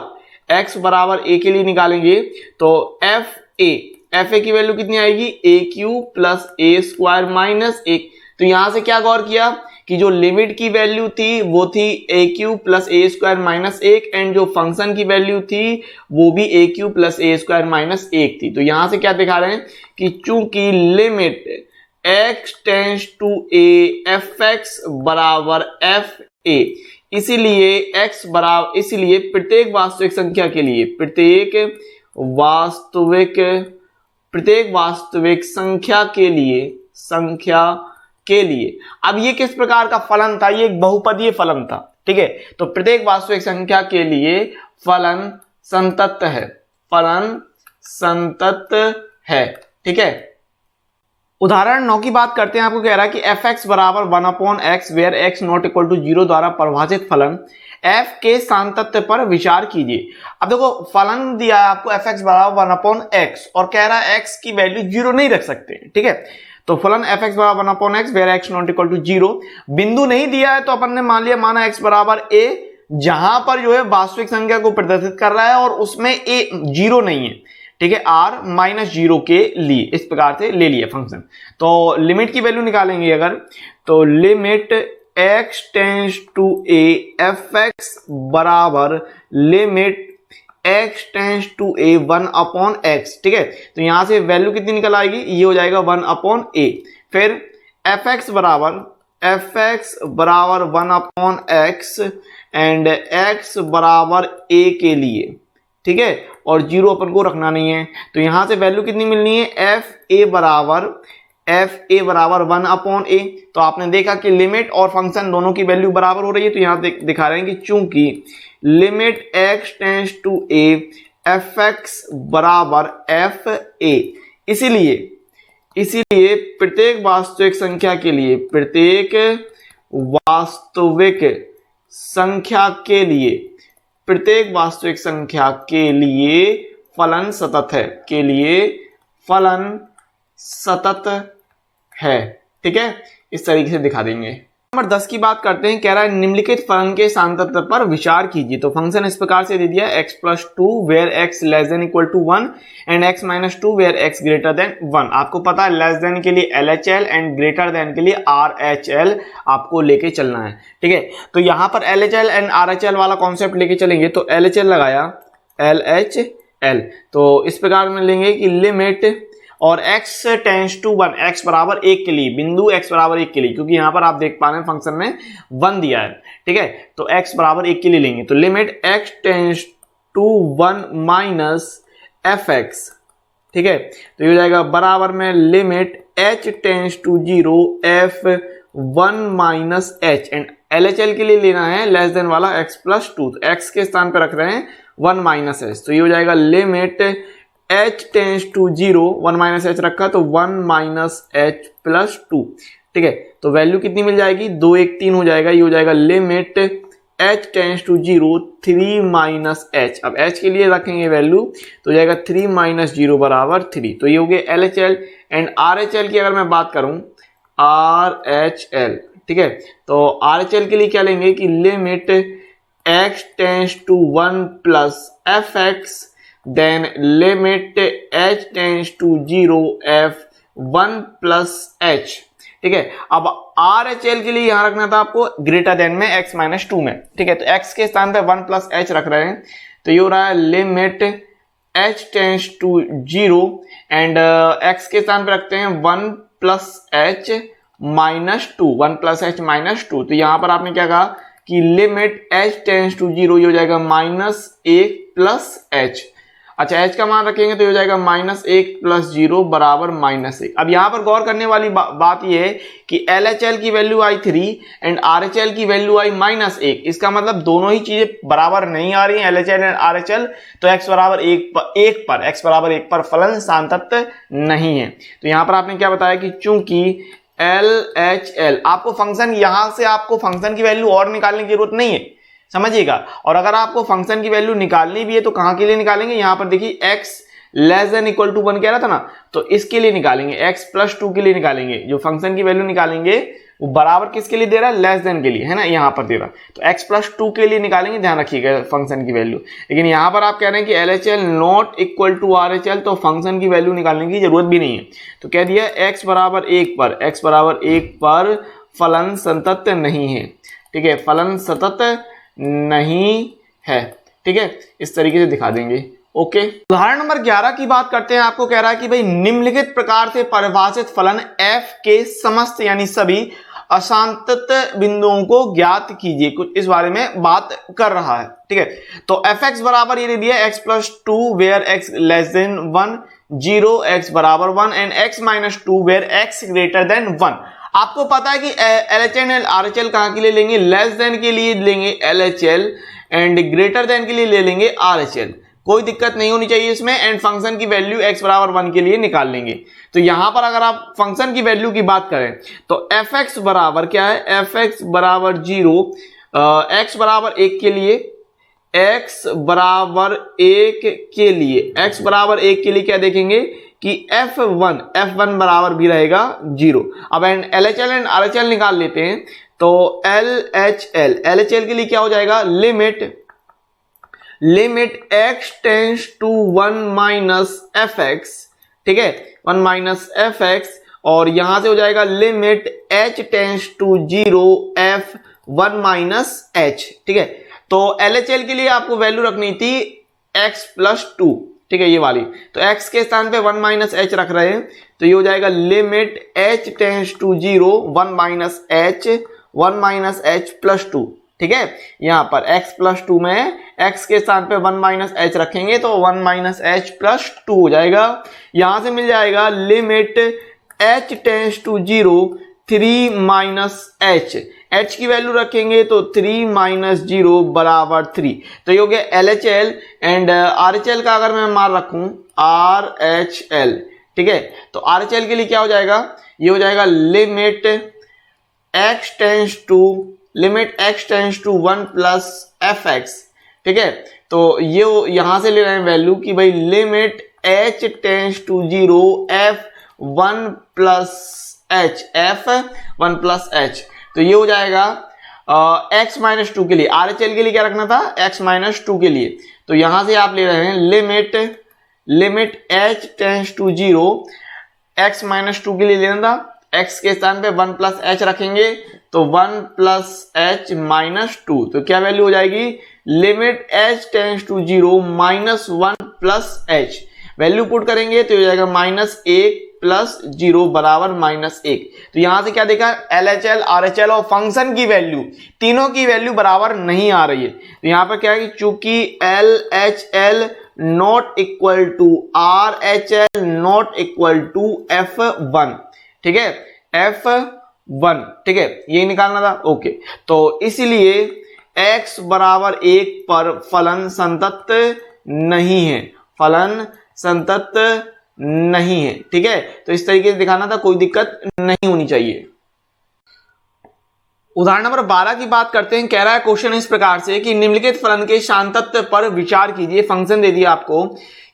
x बराबर a के लिए निकालेंगे तो एफ ए की वैल्यू कितनी आएगी a cube plus A square minus 1। तो यहां से क्या गौर किया कि जो लिमिट की वैल्यू थी वो थी A cube plus A square minus 1 and जो फंक्शन की वैल्यू थी वो भी A cube plus A square minus 1 थी। तो यहां से क्या दिखा रहे हैं कि चूंकि limit x tends to a f x बराबर एफ ए, इसीलिए प्रत्येक वास्तविक संख्या के लिए प्रत्येक वास्तविक संख्या के लिए अब ये किस प्रकार का फलन था, ये एक बहुपदीय फलन था। ठीक है, तो प्रत्येक वास्तविक संख्या के लिए फलन संतत है। ठीक है, उदाहरण 9 की बात करते हैं। आपको कह रहा है कि एफ एक्स बराबर 1/x where x not equal to 0 द्वारा परिभाषित फलन f के सांतत्य पर विचार कीजिए। अब देखो फलन दिया है आपको एफ एक्स बराबर 1/x और कह रहा है x की वैल्यू 0 नहीं रख सकते। ठीक है, तो फलन एफ एक्स बराबर 1/x where x not equal to 0, बिंदु नहीं दिया है तो अपन ने माना x बराबर a, जहां पर जो है वास्तविक संख्या को प्रदर्शित कर रहा है और उसमें a 0 नहीं है। ठीक है, r माइनस 0 के लिए इस प्रकार से ले लिया फंक्शन। तो लिमिट की वैल्यू निकालेंगे अगर तो limit x tends to a F x बराबर limit x tends to a 1/x। ठीक है, तो यहां से वैल्यू कितनी निकल आएगी, ये हो जाएगा 1/a। फिर एफ एक्स बराबर 1/x एंड x बराबर a के लिए। ठीक है, और 0 अपन को रखना नहीं है तो यहां से वैल्यू कितनी मिलनी है, एफ ए बराबर 1/a। तो आपने देखा कि लिमिट और फंक्शन दोनों की वैल्यू बराबर हो रही है। तो यहां दिखा रहे हैं कि चूंकि limit x tends to a F x बराबर एफ ए, इसीलिए प्रत्येक वास्तविक संख्या के लिए फलन सतत है। ठीक है, इस तरीके से दिखा देंगे। नंबर 10 की बात करते हैं। कह रहा है निम्नलिखित फलन के सांतत्य पर विचार कीजिए। तो फंक्शन इस प्रकार से दे दिया x plus 2 where x less than equal to 1 and x minus 2 where x greater than 1। आपको पता है लेस देन के लिए LHL एंड ग्रेटर देन के लिए RHL आपको लेके चलना है। ठीक है, तो यहां पर LHL एंड RHL वाला कॉन्सेप्ट लेके चलेंगे तो LHL लगाया LHL, तो इस प्रकार में लेंगे कि लिमिट और x टेंड्स टू 1, x बराबर 1 के लिए, बिंदु x बराबर 1 के लिए, क्योंकि यहां पर आप देख पा रहे हैं फंक्शन में 1 दिया है। ठीक है, तो x बराबर 1 के लिए लेंगे तो limit x tends to 1 minus F x. ठीक है, तो ये हो जाएगा बराबर में limit h tends to 0 f 1 minus h and LHL के लिए लेना है लेस देन वाला x प्लस 2, तो x के स्थान पर रख रहे हैं 1 माइनस h। तो ये हो जाएगा limit h tends to 0, 1 minus h रखा तो 1 माइनस h प्लस 2। ठीक है, तो वैल्यू कितनी मिल जाएगी, 2 1 3 हो जाएगा। ये हो जाएगा limit h tends to 0 3 minus h। अब h के लिए रखेंगे वैल्यू तो हो जाएगा 3 माइनस 0 बराबर 3। तो ये हो गया LHL एंड RHL की अगर मैं बात करूं RHL। ठीक है, तो RHL के लिए क्या लेंगे कि limit x tends to 1 plus F x then limit h tends to 0 f 1 plus h। ठीक है, अब RHL के लिए यहां रखना था आपको ग्रेटर देन में x माइनस 2 में। ठीक है, तो x के स्थान पे 1 प्लस h रख रहे हैं तो ये हो रहा है limit h tends to 0 and x के स्थान पे रखते हैं 1 plus h minus 2, 1 plus h minus 2। तो यहां पर आपने क्या कहा कि लिमिट h टेंड्स टू 0 ये हो जाएगा -1 प्लस h। अच्छा h का मान रखेंगे तो हो जाएगा -1 + 0 बराबर -1। अब यहाँ पर गौर करने वाली बात यह है कि LHL की वैल्यू आई 3 एंड RHL की वैल्यू आई -1। इसका मतलब दोनों ही चीजें बराबर नहीं आ रही हैं, LHL एंड RHL। तो x बराबर 1 पर फलन सांतत्य नहीं है। तो यहाँ पर आपने क्या बताया कि चूंकि LHL आपको फंक्शन, यहां से आपको फंक्शन की वैल्यू और निकालने की जरूरत नहीं है, समझिएगा। और अगर आपको फंक्शन की वैल्यू निकालनी भी है तो कहां के लिए निकालेंगे, यहां पर देखिए x < 1 कह रहा था ना, तो इसके लिए निकालेंगे, x + 2 के लिए निकालेंगे। जो फंक्शन की वैल्यू निकालेंगे वो बराबर किसके लिए दे रहा है, लेस देन के लिए, है ना, यहां पर दे रहा। तो x + 2 के लिए निकालेंगे, ध्यान रखिएगा फंक्शन की वैल्यू। लेकिन यहां पर आप कह रहे हैं कि LHL not equal to RHL, तो फंक्शन की वैल्यू निकालने की जरूरत भी नहीं है। तो कह दिया x बराबर 1 पर फलन संतत नहीं है, ठीक है, फलन सतत नहीं है, ठीक है, इस तरीके से दिखा देंगे। ओके, उदाहरण नंबर 11 की बात करते हैं। आपको कह रहा है कि भाई निम्नलिखित प्रकार से परिभाषित फलन f के समस्त यानी सभी अशांतत बिंदुओं को ज्ञात कीजिए। कुछ इस बारे में बात कर रहा है, ठीक है। तो fx बराबर ये दे दिया x + 2 वेयर x < 1, 0 x बराबर 1 एंड x - 2 वेयर x > 1। आपको पता है कि LHL एंड RHL कहां के लिए लेंगे, लेस देन के लिए लेंगे LHL एंड ग्रेटर देन के लिए ले लेंगे RHL। कोई दिक्कत नहीं होनी चाहिए इसमें। एंड फंक्शन की वैल्यू x बराबर 1 के लिए निकाल लेंगे। तो यहां पर अगर आप फंक्शन की वैल्यू की बात करें तो fx बराबर क्या है, fx बराबर 0, x बराबर 1 के लिए, x बराबर 1 के लिए, x बराबर 1 के लिए क्या देखेंगे कि f1 बराबर भी रहेगा 0। अब LHL एंड RHL निकाल लेते हैं। तो LHL के लिए क्या हो जाएगा, limit x tends to 1 - fx, ठीक है, 1 - fx, और यहां से हो जाएगा limit h tends to 0 f1 - h, ठीक है। तो LHL के लिए आपको वैल्यू रखनी थी x + 2, ठीक है, ये वाली। तो x के स्थान पे 1 - h रख रहे हैं, तो ये हो जाएगा limit h tends to 0 1 - h + 2, ठीक है। यहां पर x + 2 में x के स्थान पे 1 - h रखेंगे तो 1 - h + 2 हो जाएगा। यहां से मिल जाएगा limit h tends to 0 3 - h, h की वैल्यू रखेंगे तो 3 - 0 बराबर 3। तो ये हो गया LHL एंड RHL का अगर मैं मान रखूं RHL, ठीक है, तो RHL के लिए क्या हो जाएगा, ये हो जाएगा limit x tends to 1 + fx, ठीक है। तो ये यहां से ले रहे हैं वैल्यू कि भाई limit h tends to 0 f1 + h, तो ये हो जाएगा x - 2 के लिए। RHL के लिए क्या रखना था, x - 2 के लिए। तो यहां से आप ले रहे हैं limit h tends to 0 x - 2 के लिए लेना था, x के स्थान पे 1 + h रखेंगे तो 1 + h - 2, तो क्या वैल्यू हो जाएगी, limit h tends to 0 -1 + h, value put करेंगे तो हो जाएगा -1 + 0 बराबर -1। तो यहां से क्या देखा, LHL RHL और फंक्शन की वैल्यू, तीनों की वैल्यू बराबर नहीं आ रही है। तो यहां पर क्या है कि चूंकि LHL not equal to RHL not equal to f1, ठीक है, f1, ठीक है, ये निकालना था। ओके, तो इसलिए x बराबर 1 पर फलन संतत नहीं है, फलन संतत नहीं है, ठीक है। तो इस तरीके से दिखाना था, कोई दिक्कत नहीं होनी चाहिए। उदाहरण नंबर 12 की बात करते हैं। कह रहा है क्वेश्चन इस प्रकार से कि निम्नलिखित फलन के शांतत्व पर विचार कीजिए। फंक्शन दे दिया आपको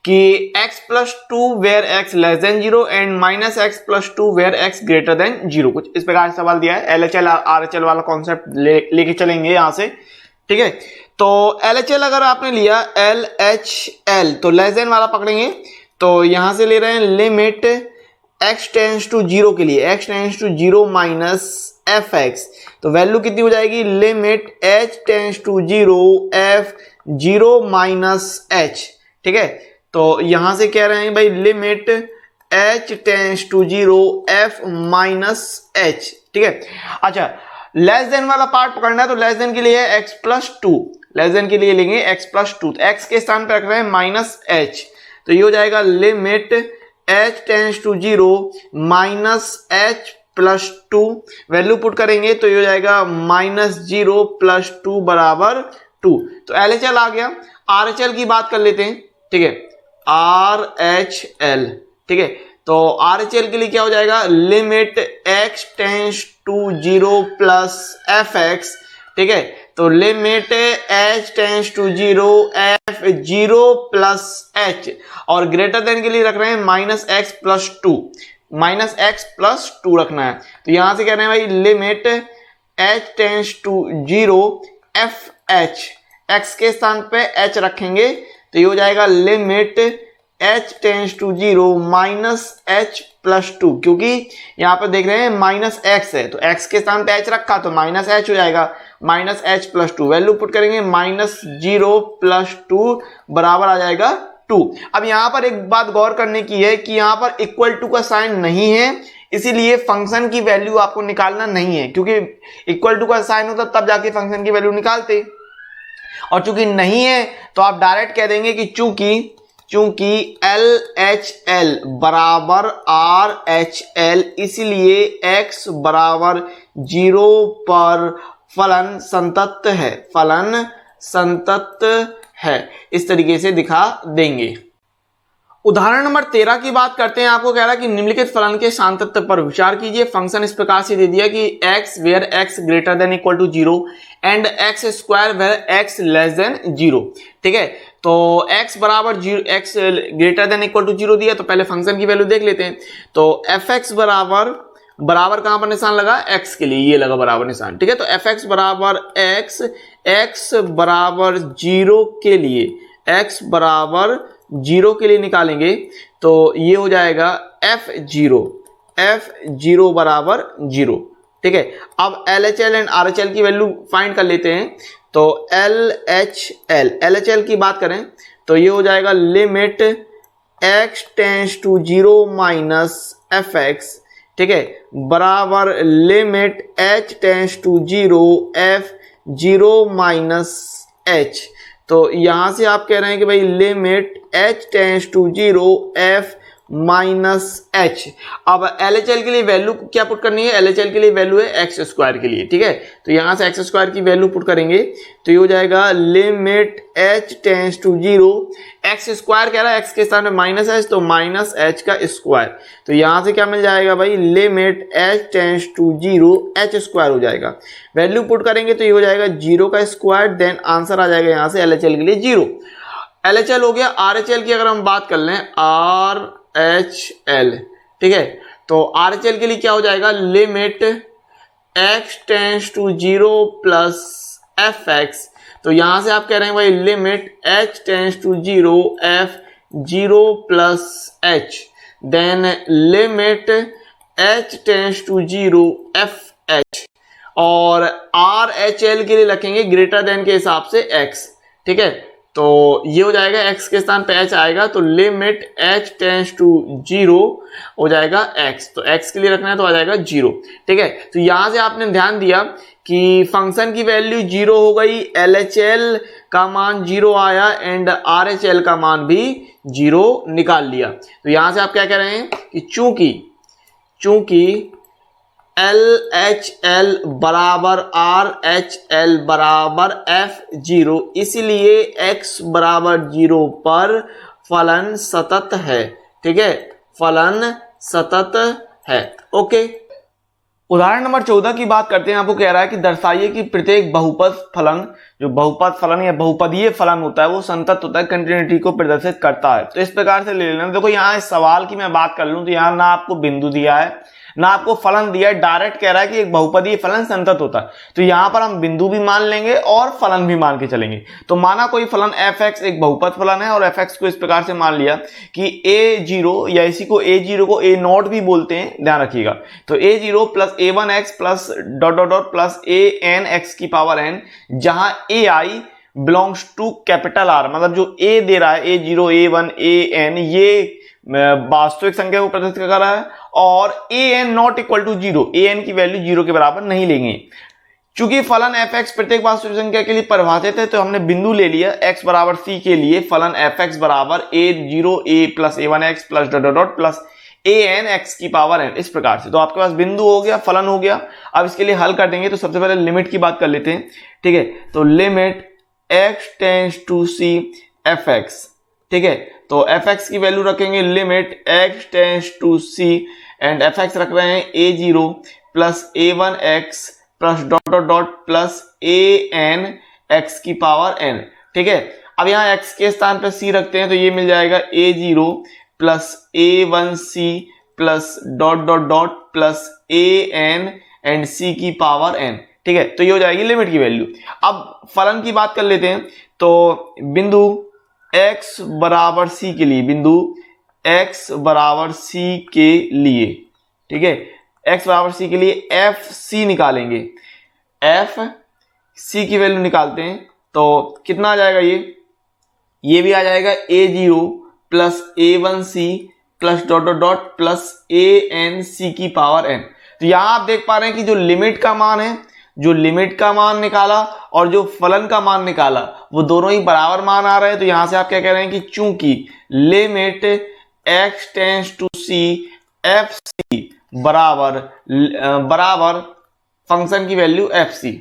कि x + 2 where x < 0 and -x + 2 where x < 0। कुछ इस प्रकार से सवाल दिया है। LHL RHL वाला कॉन्सेप्ट लेके चलेंगे यहां से, ठीक है। तो LHL अगर आपने लिया LHL तो < वाला पकड़ेंगे, तो यहां से ले रहे हैं लिमिट x टेंस टू 0 के लिए, x टेंस टू 0 - fx, तो वैल्यू कितनी हो जाएगी, limit h tends to 0 f0 - h, ठीक है। तो यहां से कह रहे हैं भाई limit h tends to 0 f - h, ठीक है। अच्छा, लेस देन वाला पार्ट पकड़ना है, तो लेस देन के लिए है x + 2, लेस देन के लिए लेंगे x + 2, तो x के स्थान पर रख रहे हैं -h, तो ये हो जाएगा limit h tends to 0 minus h plus 2, value put करेंगे तो ये हो जाएगा -0 प्लस 2 बराबर 2। तो LHL आ गया। RHL की बात कर लेते हैं, ठीक है, RHL, ठीक है, तो RHL के लिए क्या हो जाएगा, limit x tends to 0 plus fx, ठीक है, तो limit h tends to 0 f 0 plus h, और ग्रेटर देन के लिए रख रहे हैं -x प्लस 2, -x प्लस 2 रखना है। तो यहां से कह रहे हैं भाई limit h tends to 0 f h, x के स्थान पे h रखेंगे तो ये हो जाएगा limit h tends to 0 minus h plus 2, क्योंकि यहाँ पे देख रहे हैं -x है तो x के स्थान पे h रखा तो -h हो जाएगा, -h प्लस 2, वैल्यू पुट करेंगे -0 प्लस 2 बराबर आ जाएगा 2। अब यहाँ पर एक बात गौर करने की है कि यहाँ पर इक्वल टू का साइन नहीं है, इसीलिए फंक्शन की वैल्यू आपको निकालना नहीं है, क्योंकि इक्वल टू का साइन होता तब जाके फंक्शन की वैल्यू निकालते, और चूंकि नहीं है तो आप डायरेक्ट कह देंगे कि चूंकि LHL बराबर RHL, इसलिए x बराबर 0 पर फलन संतत है, फलन संतत है, इस तरीके से दिखा देंगे। उदाहरण नंबर 13 की बात करते हैं। आपको कह रहा है कि निम्नलिखित फलन के शांतत्व पर विचार कीजिए। फंक्शन इस प्रकार से दे दिया कि x where x greater than equal to 0 and x square where x less than 0, ठीक है, तो x बराबर 0, x greater than equal to 0 दिया, तो पहले फंक्शन की वैल्यू देख लेते हैं। तो fx बराबर कहां पर निशान लगा, x के लिए, ये लगा बराबर निशान, ठीक है, तो fx बराबर x बराबर 0 के लिए, x बराबर 0 के लिए निकालेंगे तो ये हो जाएगा f0 बराबर 0, ठीक है। अब LHL एंड RHL की वैल्यू फाइंड कर लेते हैं। तो LHL की बात करें तो ये हो जाएगा limit x tends to 0 minus fx, ठीक है, बराबर limit h tends to 0 f 0 minus h। तो यहां से आप कह रहे हैं कि भाई limit h tends to 0 f minus h। अब LHL के लिए वैल्यू क्या पुट करनी है, LHL के लिए वैल्यू है x स्क्वायर के लिए, ठीक है, तो यहां से x स्क्वायर की वैल्यू पुट करेंगे तो ये हो जाएगा limit h tends to 0, x square कह रहा है, x के स्थान में माइनस h तो माइनस h का स्क्वायर, तो यहां से क्या मिल जाएगा भाई limit h tends to 0 h square हो जाएगा, वैल्यू पुट करेंगे तो ये हो जाएगा 0 का स्क्वायर, देन आंसर आ जाएगा यहां से LHL के लिए 0। LHL हो गया। RHL की अगर हम बात कर लें RHL, ठीक है, तो RHL के लिए क्या हो जाएगा limit x tends to 0 plus fx, तो यहां से आप कह रहे हैं भाई limit h tends to 0 f 0 plus h, then limit h tends to 0 fh, और RHL के लिए रखेंगे ग्रेटर देन के हिसाब से x, ठीक है, तो ये हो जाएगा x के स्थान पे h आएगा तो लिमिट h टेंड्स टू 0 हो जाएगा x, तो x के लिए रखना है तो आ जाएगा 0, ठीक है। तो यहां से आपने ध्यान दिया कि फंक्शन की वैल्यू 0 हो गई, LHL का मान 0 आया एंड RHL का मान भी 0 निकाल लिया। तो यहां से आप क्या कह रहे हैं कि चूंकि LHL बराबर RHL बराबर f0, इसलिए x बराबर 0 पर फलन सतत है, ठीक है, फलन सतत है, ओके। उदाहरण नंबर 14 की बात करते हैं। आपको कह रहा है कि दर्शाइए कि प्रत्येक बहुपद फलन, जो बहुपद फलन या बहुपदीय फलन होता है वो संतत होता है, कंटिन्यूटी को प्रदर्शित करता है। तो इस प्रकार से ले लेना। देखो यहाँ इस सवाल की मैं बात कर लूं तो यहाँ ना आपको बिंदु दिया है ना आपको फलन दिया है, डायरेक्ट कह रहा है कि एक बहुपदीय फलन संतत होता है। तो यहां पर हम बिंदु भी मान लेंगे और फलन भी मान के चलेंगे। तो माना कोई फलन fx एक बहुपद फलन है और fx को इस प्रकार से मान लिया कि a0 या इसी को a0 को a0 भी बोलते हैं, ध्यान रखिएगा। तो a0 plus a1x plus dot dot dot plus an x की पावर n, जहां ai belongs to capital R, मतलब जो a दे रहा है a0 a1 an ये वास्तविक संख्या को प्रदर्शित कर रहा है, और an not equal to 0, an की वैल्यू 0 के बराबर नहीं लेंगे। चूंकि फलन fx प्रत्येक वास्तविक संख्या के लिए परिभाषित है तो हमने बिंदु ले लिया x बराबर c के लिए फलन fx बराबर a0 a plus a1x plus dot dot plus an x की पावर n, इस प्रकार से। तो आपके पास बिंदु हो गया, फलन हो गया। अब इसके लिए हल कर देंगे तो सबसे पहले लिमिट की बात कर लेते हैं, ठीक है। तो limit x tends to c fx, ठीक है। तो fx की वैल्यू रखेंगे limit x tends to c and fx रख रहे हैं a0 plus a1x plus dot dot dot plus an x की पावर n, ठीक है। अब यहाँ x के स्थान पर c रखते हैं तो ये मिल जाएगा a0 plus a1c plus dot dot dot plus an and c की पावर n, ठीक है। तो ये हो जाएगी लिमिट की वैल्यू। अब फलन की बात कर लेते हैं तो बिंदु x बराबर c के लिए, बिंदु x बराबर c के लिए, ठीक है, x बराबर c के लिए एफ सी निकालेंगे। एफ सी की वैल्यू निकालते हैं तो कितना आ जाएगा, ये भी आ जाएगा a0 plus a1c plus dot dot dot plus an की पावर n। तो यहां आप देख पा रहे हैं कि जो लिमिट का मान है, जो लिमिट का मान निकाला और जो फलन का मान निकाला वो दोनों ही बराबर मान आ रहे हैं। तो यहां से आप क्या कह रहे हैं कि चूंकि limit x tends to c f c बराबर फंक्शन की वैल्यू एफ सी,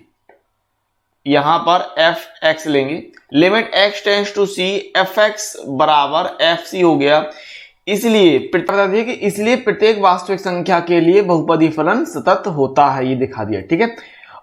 यहां पर एफ एक्स लेंगे, limit x tends to c f x बराबर एफ सी हो गया। इसलिए प्रत्येक वास्तविक संख्या के लिए बहुपदी फलन सतत होता है, ये दिखा दिया, ठीक है।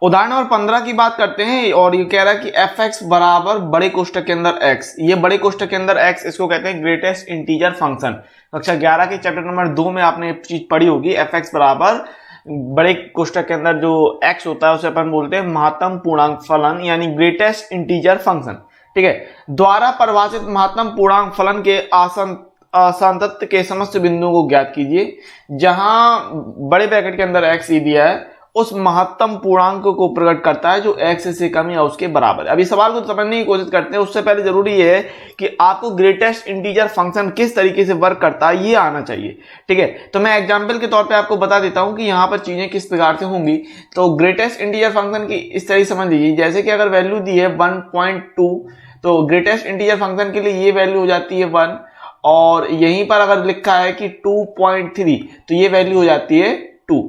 उदाहरण नंबर 15 की बात करते हैं और ये कह रहा है कि एफ एक्स बराबर बड़े कोष्टक के अंदर x, ये बड़े कोष्टक के अंदर x, इसको कहते हैं ग्रेटेस्ट इंटीजर फंक्शन। कक्षा 11 के चैप्टर नंबर 2 में आपने चीज पढ़ी होगी, एफ एक्स बराबर बड़े कोष्टक के अंदर जो x होता है उसे अपन बोलते हैं महत्तम पूर्णांक फलन यानी ग्रेटेस्ट इंटीजर फंक्शन, ठीक है। द्वारा परिभाषित महत्तम पूर्णांक फलन के असंतत के समस्त बिंदुओं को ज्ञात कीजिए। जहां बड़े ब्रैकेट के अंदर x दिया है उस महत्तम पूर्णांक को प्रकट करता है जो x से कम या उसके बराबर है। अभी सवाल को समझने की कोशिश करते हैं, उससे पहले जरूरी है कि आपको ग्रेटेस्ट इंटीजर फंक्शन किस तरीके से वर्क करता है ये आना चाहिए, ठीक है। तो मैं एग्जांपल के तौर पे आपको बता देता हूं कि यहाँ पर चीजें किस प्रकार से होंगी। तो ग्रेटेस्ट इंटीजर फंक्शन की इस तरह समझ लीजिए, जैसे कि अगर वैल्यू दी है 1.2 तो ग्रेटेस्ट इंटीजर फंक्शन के लिए ये वैल्यू हो जाती है 1, और यहीं पर अगर लिखा है कि 2.3 तो ये वैल्यू हो जाती है 2,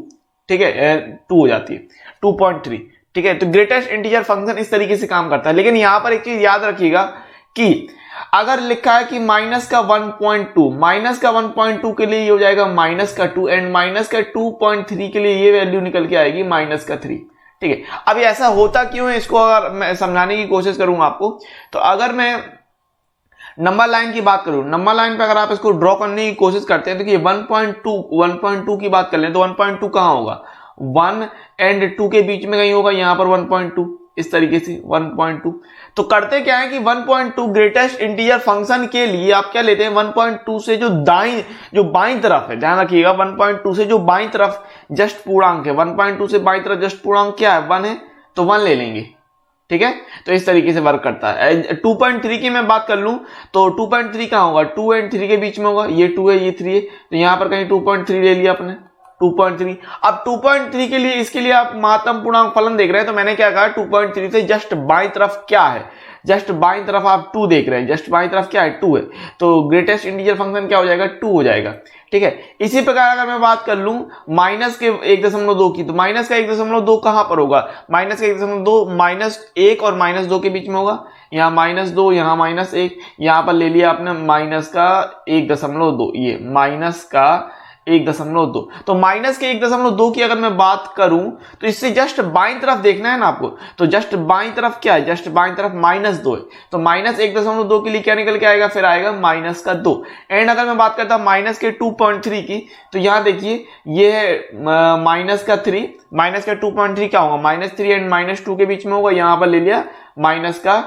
ठीक है, 2 हो जाती है 2.3, ठीक है। तो ग्रेटेस्ट इंटीजर फंक्शन इस तरीके से काम करता है। लेकिन यहां पर एक चीज याद रखिएगा कि अगर लिखा है कि माइनस का 1.2, माइनस का 1.2 के लिए ये हो जाएगा माइनस का 2 एंड माइनस का 2.3 के लिए ये वैल्यू निकल के आएगी माइनस का 3, ठीक है। अब ऐसा होता क्यों है, इसको अगर मैं समझाने की कोशिश करूंगा आपको, तो अगर मैं नंबर लाइन की बात करूं, नंबर लाइन पे अगर आप इसको ड्रॉ करने की कोशिश करते हैं तो कि 1.2 की बात कर लें तो 1.2 कहां होगा, 1 एंड 2 के बीच में कहीं होगा, यहां पर 1.2 इस तरीके से 1.2। तो करते क्या है कि 1.2 ग्रेटेस्ट इंटीजर फंक्शन के लिए आप क्या लेते हैं, 1.2 से जो बाईं तरफ है, ध्यान रखिएगा 1.2 से जो बाईं तरफ जस्ट पूर्णांक है, 1.2 से बाईं तरफ जस्ट पूर्णांक क्या है 1 है, तो 1 ले लेंगे, ठीक है। तो इस तरीके से वर्क करता है। 2.3 की मैं बात कर लूं तो 2.3 कहां होगा, 2 एंड 3 के बीच में होगा, ये 2 है ये 3 है, तो यहां पर कहीं 2.3 ले लिया आपने 2.3। अब 2.3 के लिए इसके लिए आप महत्तम पूर्णांक फलन देख रहे हैं, तो मैंने क्या कहा 2.3 से जस्ट बाईं तरफ क्या है, जस्ट बाईं तरफ आप 2 देख रहे हैं, जस्ट बाईं तरफ क्या है 2 है, तो ग्रेटेस्ट इंटीजर फंक्शन क्या हो जाएगा 2 हो जाएगा, ठीक है। इसी प्रकार अगर मैं बात कर लूं माइनस के 1.2 की, तो माइनस का 1.2 कहां पर होगा, माइनस का 1.2 -1 और -2 के बीच में होगा, यहाँ -2 यहाँ -1, यहां पर ले लिया आपने माइनस का 1.2, ये माइनस का 1.2। तो माइनस के 1.2 की अगर मैं बात करूं तो इससे जस्ट बाईं तरफ देखना है ना आपको, तो जस्ट बाईं तरफ क्या है, जस्ट बाईं तरफ -2 है, तो माइनस 1.2 के लिए क्या निकल के आएगा, फिर आएगा माइनस का 2। एंड अगर मैं बात करता हूं माइनस के 2.3 की, तो यहां देखिए ये है माइनस का 3, माइनस का 2.3 क्या होगा, -3 एंड -2 के बीच में होगा, यहां पर ले लिया माइनस का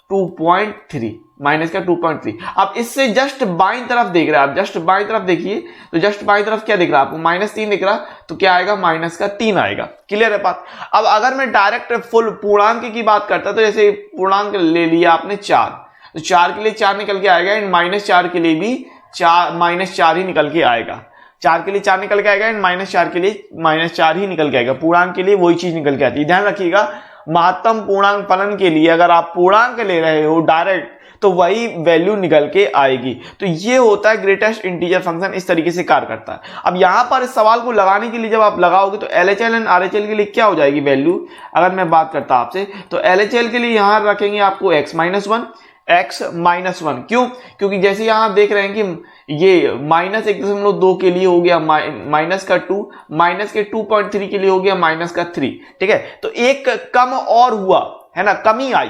2.3, माइनस का 2.3। अब इससे जस्ट बाईं तरफ देख रहे हैं आप, जस्ट बाईं तरफ देखिए, तो जस्ट बाईं तरफ क्या दिख रहा है आपको, -3 दिख रहा, तो क्या आएगा माइनस का 3 आएगा, क्लियर है बात। अब अगर मैं डायरेक्ट फुल पूर्णांक की बात करता तो जैसे पूर्णांक ले लिया आपने 4, तो 4 के लिए 4 निकल के आएगा एंड -4 के लिए भी -4 ही निकल के आएगा, 4 के लिए 4 निकल के आएगा एंड -4 के लिए -4 ही निकल के आएगा। पूर्णांक के लिए वही चीज निकल के आती है। ध्यान रखिएगा, महत्तम पूर्णांक फलन के लिए अगर आप पूर्णांक ले रहे हो डायरेक्ट तो वही वैल्यू निकल के आएगी। तो ये होता है ग्रेटेस्ट इंटीजर फंक्शन, इस तरीके से कार्य करता है। अब यहां पर इस सवाल को लगाने के लिए जब आप लगाओगे तो LHL एंड RHL के लिए क्या हो जाएगी वैल्यू, अगर मैं बात करता आपसे तो LHL के लिए यहां रखेंगे आपको x-1 x-1। क्यों? क्योंकि जैसे यहां आप देख रहे हैं कि ये -1.2 के लिए हो गया -2, माइनस के 2.3 के लिए हो गया -3। ठीक है, तो एक कम और हुआ है ना, कमी आई।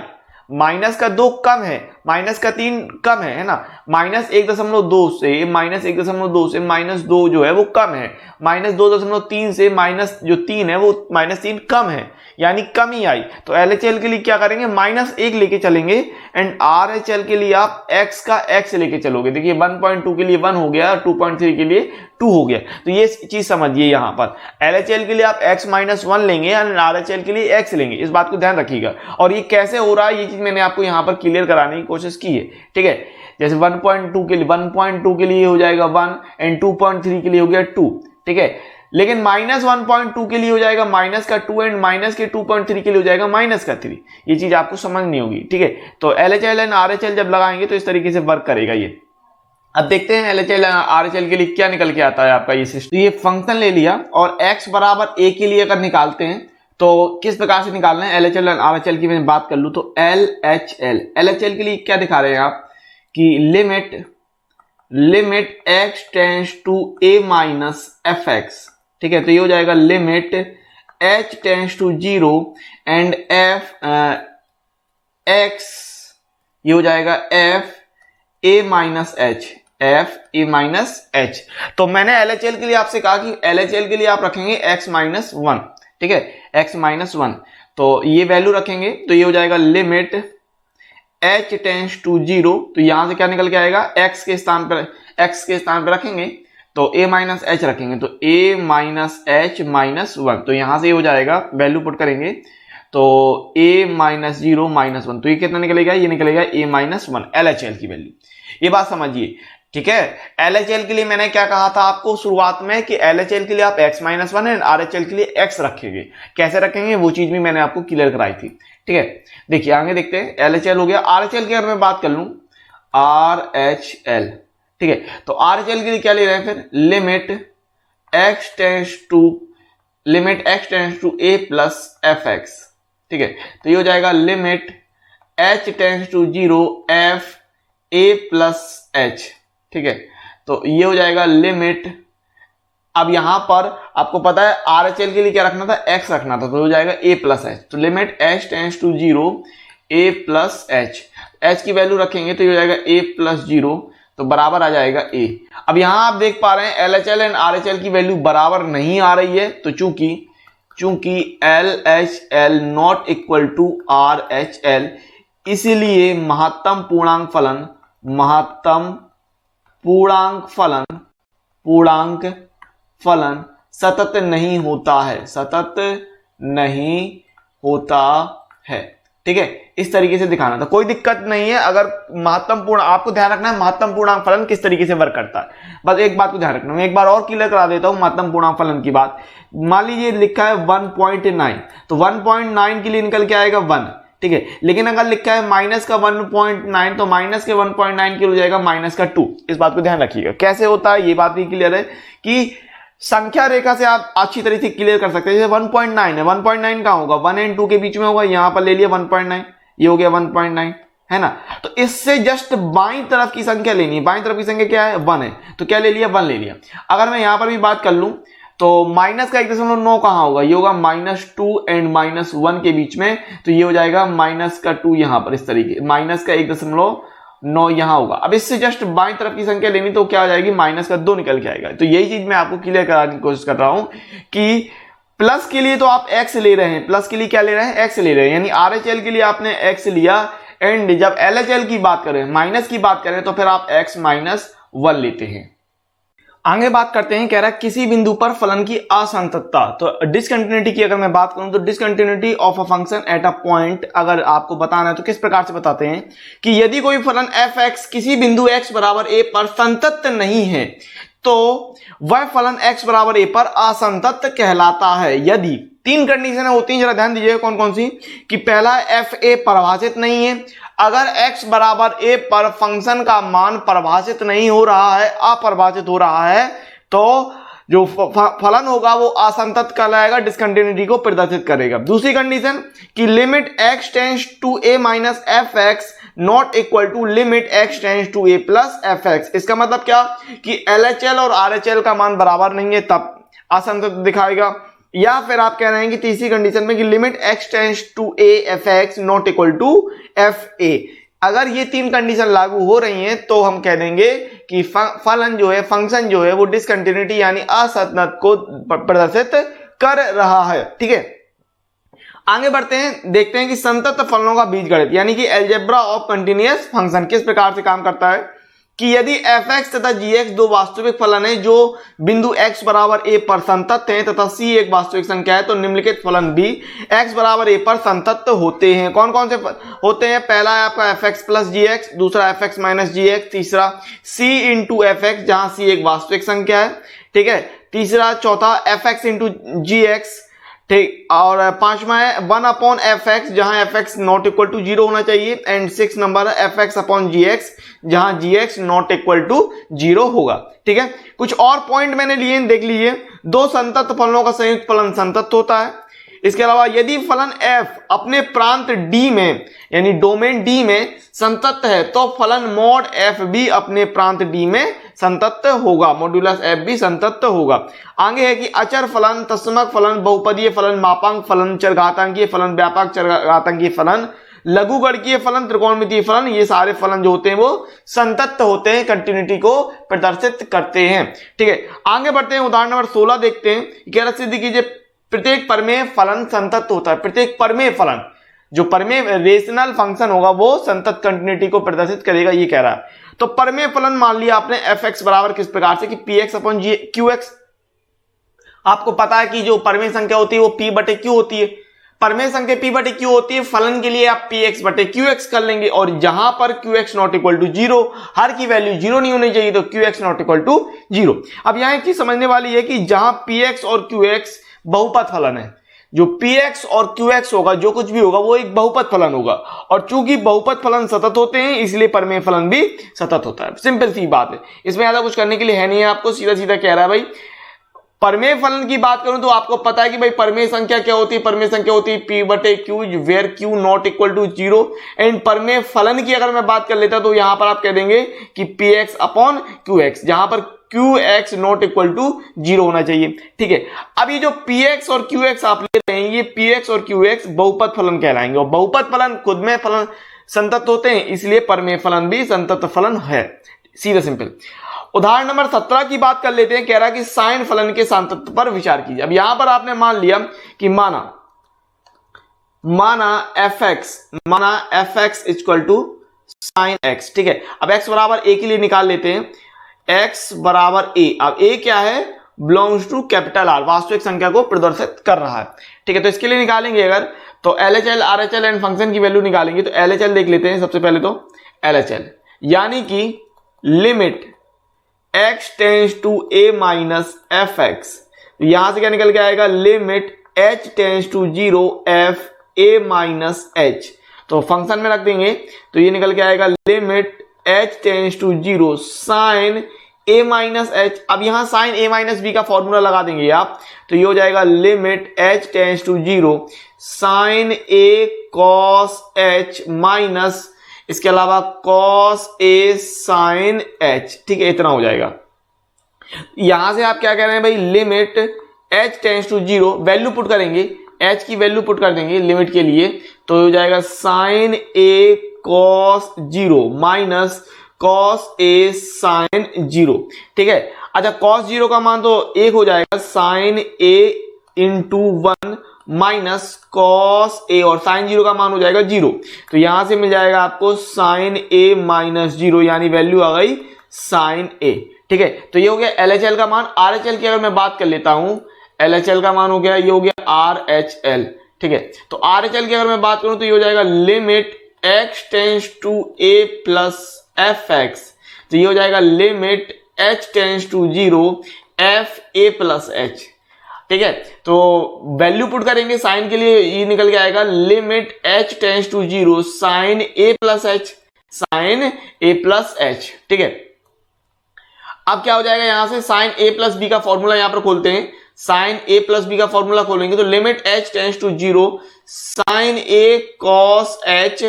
-2 कम है, -3 कम है ना, -1.2 से -1.2 से -2 जो है वो कम है, -2.3 से -3 है वो -3 कम है, यानी कमी आई। तो LHL के लिए क्या करेंगे, -1 लेके चलेंगे एंड RHL के लिए आप x का x लेके चलोगे। देखिए 1.2 के लिए 1 हो गया, 2.3 के लिए 2 हो गया। तो ये चीज समझिए, यहां पर LHL के लिए आप x-1 लेंगे और RHL के लिए x लेंगे, इस बात को ध्यान रखिएगा। और ये कैसे हो रहा है ये चीज मैंने आपको यहां पर क्लियर कराने की कोशिश की है। ठीक है, जैसे 1.2 के लिए हो जाएगा 1 एंड 2.3 के लिए हो गया 2। ठीक है, लेकिन -1.2 के लिए हो जाएगा -2 एंड -2.3 के लिए हो जाएगा -3। ये चीज आपको समझनी होगी। ठीक है, तो LHL एंड RHL जब लगाएंगे तो इस तरीके से वर्क करेगा ये। अब देखते हैं LHL एंड RHL के लिए क्या निकल के आता है आपका ये सिस्टम। ये फंक्शन ले लिया और x बराबर a के लिए अगर निकालते हैं तो किस प्रकार से निकालना है। LHL एंड RHL की मैं बात कर लूं तो LHL के लिए क्या दिखा रहे हैं आप कि limit x tends to a minus fx। ठीक है, तो ये हो जाएगा limit h tends to 0 and x ये हो जाएगा f a माइनस h। तो मैंने LHL के लिए आपसे कहा कि LHL के लिए आप रखेंगे x-1। ठीक है, x-1 तो ये वैल्यू रखेंगे तो ये हो जाएगा लिमिट h टेंड्स टू 0। तो यहां से क्या निकल के आएगा, x के स्थान पर रखेंगे तो a माइनस h रखेंगे तो a माइनस h -1। तो यहां से ये हो जाएगा, वैल्यू पुट करेंगे तो a -0 -1। तो ये कितना निकलेगा, ये निकलेगा a-1 LHL की वैल्यू। ये बात समझिए। ठीक है, LHL के लिए मैंने क्या कहा था आपको शुरुआत में कि LHL के लिए आप x-1 एंड RHL के लिए x रखेंगे। कैसे रखेंगे वो चीज भी मैंने आपको क्लियर कराई थी। ठीक है, देखिए आगे देखते हैं। LHL हो गया। RHL की अगर मैं बात कर लूं RHL, ठीक है, तो RHL के लिए क्या ले रहे हैं फिर, limit x tends to a plus fx। ठीक है, तो ये हो जाएगा limit h tends to 0 f a plus h। ठीक है, तो ये हो जाएगा लिमिट। अब यहां पर आपको पता है RHL के लिए क्या रखना था, x रखना था, तो हो जाएगा a प्लस h। तो limit h tends to 0 a plus h की वैल्यू रखेंगे तो ये हो जाएगा a प्लस 0, तो बराबर आ जाएगा a। अब यहां आप देख पा रहे हैं LHL एंड RHL की वैल्यू बराबर नहीं आ रही है, तो चूंकि LHL not equal to RHL, इसीलिए महत्तम पूर्णांक फलन सतत नहीं होता है। ठीक है, इस तरीके से दिखाना था, कोई दिक्कत नहीं है। अगर महत्तम पूर्ण, आपको ध्यान रखना है महत्तम पूर्णांक फलन किस तरीके से वर्क करता है, बस एक बात को ध्यान रखना। मैं एक बार और क्लियर करा देता हूं महत्तम पूर्णांक फलन की बात। मान लीजिए लिखा है 1.9, तो 1.9 के लिए निकल के आएगा 1। ठीक है, लेकिन अगर लिखा है माइनस का 1.9 तो माइनस के 1.9 के लिए हो जाएगा माइनस का 2। इस बात को ध्यान रखिएगा। कैसे होता है ये बात भी क्लियर है कि संख्या रेखा से आप अच्छी तरीके से क्लियर कर सकते हैं। जैसे 1.9 है, 1.9 कहां होगा, 1 एंड 2 के बीच में होगा, यहां पर ले लिया 1.9, ये हो गया 1.9, है ना। तो इससे जस्ट बाईं तरफ की संख्या लेनी है। बाईं तरफ की संख्या क्या है, 1 है, तो क्या ले लिया, 1 ले लिया। अगर मैं यहां पर भी बात कर लूं तो माइनस का 1.9 कहां होगा, ये होगा -2 एंड -1 के बीच में, तो ये हो जाएगा -2 यहां पर। इस तरीके माइनस का 1.9 यहां होगा। अब इससे जस्ट बाईं तरफ की संख्या लेनी तो क्या हो जाएगी, -2 निकल के आएगा। तो यही चीज मैं आपको क्लियर कराने की कोशिश कर रहा हूं कि प्लस के लिए तो आप x ले रहे हैं, प्लस के लिए क्या ले रहे हैं, x ले रहे हैं, यानी RHL के लिए आपने x लिया एंड जब LHL की बात करें, माइनस की बात करें, तो फिर आप x-1 लेते हैं। आगे बात करते हैं, कह रहा है किसी बिंदु पर फलन की असंततता। तो डिसकंटिन्यूटी की अगर मैं बात करूं तो discontinuity of a function at a point अगर आपको बताना है तो किस प्रकार से बताते हैं कि यदि कोई फलन f(x) किसी बिंदु x बराबर a पर संतत नहीं है तो वह फलन x बराबर a पर असंतत कहलाता है। यदि तीन कंडीशन होती हैं, जरा ध्यान दीजिएगा कौन कौन सी, कि पहला एफ ए परिभाषित नहीं है। अगर x बराबर a पर फंक्शन का मान परिभाषित नहीं हो रहा है, अपरिभाषित हो रहा है, तो जो फलन होगा वो असंतत कहलाएगा, डिसकंटिन्यूटी को प्रदर्शित करेगा। दूसरी कंडीशन कि limit x tends to a minus F x not equal to limit x tends to a plus F x. इसका मतलब क्या कि LHL और RHL का मान बराबर नहीं है, तब असंतत दिखाएगा। या फिर आप कह रहे हैं कि तीसरी कंडीशन में कि limit x tends to a F x not equal to f a. अगर ये तीन कंडीशन लागू हो रही हैं तो हम कह देंगे कि फलन जो है, फंक्शन जो है, वो डिसकंटिन्यूटी यानी असंतत को प्रदर्शित कर रहा है। ठीक है, आगे बढ़ते हैं, देखते हैं कि संतत फलनों का बीजगणित यानी कि अलजेब्रा ऑफ कंटिन्यूअस फंक्शन किस प्रकार से काम करता है। कि यदि एफ एक्स तथा जी एक्स दो वास्तविक फलन है जो बिंदु x बराबर a पर संतत हैं तथा c एक वास्तविक संख्या है, तो निम्नलिखित फलन भी x बराबर a पर संतत होते हैं। कौन कौन से होते हैं? पहला है आपका एफ एक्स प्लस जी एक्स, दूसरा एफ एक्स माइनस जी एक्स, तीसरा c इंटू एफ एक्स जहां c एक वास्तविक संख्या है, ठीक है, तीसरा चौथा f x into g x, ठीक, और पांचवा है 1 अपॉन एफ एक्स जहां f x not equal to 0 होना चाहिए, एंड 6 नंबर है f x upon g x जहां g x not equal to 0 होगा। ठीक है, कुछ और पॉइंट मैंने लिए, देख लीजिए। दो संतत फलनों का संयुक्त फलन संतत होता है। इसके अलावा यदि फलन f अपने प्रांत d में यानी डोमेन d में संतत है तो फलन मॉड f भी अपने प्रांत d में संतत होगा, मॉड्यूलस f भी संतत होगा। आगे है कि अचर फलन, तत्समक फलन, बहुपदीय फलन, मापांक फलन, चरघातांकीय फलन, व्यापक चरघातांकीय फलन, लघुगणकीय फलन, त्रिकोणमितीय फलन, ये सारे फलन जो होते हैं वो संतत होते हैं, कंटिन्यूटी को प्रदर्शित करते हैं। ठीक है, आगे बढ़ते हैं, उदाहरण नंबर 16 देखते हैं। कह रहा सिद्ध कीजिए प्रत्येक परमेय फलन संतत होता है। प्रत्येक परमेय फलन, जो परमेय रेशनल फंक्शन होगा वो संतत कंटिन्यूटी को प्रदर्शित करेगा, ये कह रहा है। तो परमेय फलन मान लिया आपने एफ एक्स बराबर किस प्रकार से कि P x upon G Q x. आपको पता है कि जो परमेय संख्या होती है वो पी बटे क्यू होती है। परमेय संख्या पी बटे क्यू होती है, फलन के लिए आप पी एक्स बटे क्यू एक्स कर लेंगे, और जहां पर q x not equal to 0, हर की वैल्यू 0 नहीं होनी चाहिए, तो q x not equal to 0। अब यहां एक चीज समझने वाली है कि जहां पी एक्स और क्यू एक्स बहुपद फलन है, जो px और qx होगा, जो कुछ भी होगा वो एक बहुपद फलन होगा, और चूंकि बहुपद फलन सतत होते हैं इसलिए परमेय फलन भी सतत होता है। सिंपल सी बात है, इसमें ज्यादा कुछ करने के लिए है नहीं है, आपको सीधा सीधा कह रहा है भाई। परमेय फलन की बात करूं तो आपको पता है कि भाई परमेय संख्या क्या होती है? परमेय संख्या होती है p बटे Q where Q not equal to 0। And परमेय फलन की अगर मैं बात कर लेता तो यहां पर आप कह देंगे कि px अपॉन qx, जहां पर qx नॉट इक्वल टू 0 होना चाहिए। ठीक है, अब ये जो px और qx आप ले रहे हैं, ये px और qx बहुपद फलन कहलाएंगे, और बहुपद फलन खुद में फलन संतत होते हैं, इसलिए परमेय फलन भी संतत फलन है। सीधा सिंपल। उदाहरण नंबर 17 की बात कर लेते हैं। कह रहा है कि साइन फलन के संतत्व पर विचार कीजिए। अब यहां पर आपने मान लिया कि माना f x equal to sine x. ठीक है, अब x बराबर a के लिए निकाल लेते हैं, x बराबर a। अब a क्या है? बिलोंग्स टू कैपिटल R, वास्तविक संख्या को प्रदर्शित कर रहा है। ठीक है, तो इसके लिए निकालेंगे अगर, तो LHL RHL एंड फंक्शन की वैल्यू निकालेंगे। तो LHL देख लेते हैं सबसे पहले। तो LHL यानी कि limit x tends to a minus F x, यहां से क्या निकल के आएगा? Limit h tends to 0 f a minus h। तो फंक्शन में रख देंगे तो ये निकल के आएगा limit h tends to 0 sine a minus h। अब यहां साइन a माइनस b का फॉर्मूला लगा देंगे आप, तो ये हो जाएगा limit h tends to 0 sine a cos h minus इसके अलावा कॉस a साइन h। ठीक है, इतना हो जाएगा। यहां से आप क्या कह रहे हैं भाई? Limit h tends to 0, value put करेंगे, h की वैल्यू पुट कर देंगे लिमिट के लिए, तो हो जाएगा sine a cos 0 minus cos a sine 0। ठीक है, अच्छा कॉस 0 का मान तो 1 हो जाएगा, sine a into 1 minus cos a, और साइन 0 का मान हो जाएगा 0। तो यहां से मिल जाएगा आपको साइन a माइनस 0, यानी वैल्यू आ गई साइन a। ठीक है, तो ये हो गया LHL का मान। RHL की अगर मैं बात कर लेता हूं, LHL का मान हो गया, ये हो गया RHL। ठीक है, तो RHL की अगर मैं बात करूं तो ये हो जाएगा limit x tends to a plus F x, तो ये हो जाएगा limit h tends to 0 F A plus h. ठीक है, तो वैल्यू पुट करेंगे साइन के लिए, ये निकल के आएगा limit h tends to 0 sine a plus h, sine a plus h. ठीक है, अब क्या हो जाएगा, यहां से साइन ए प्लस बी का फॉर्मूला यहां पर खोलते हैं, साइन ए प्लस बी का फॉर्मूला खोलेंगे तो limit h tends to 0 sine a cos h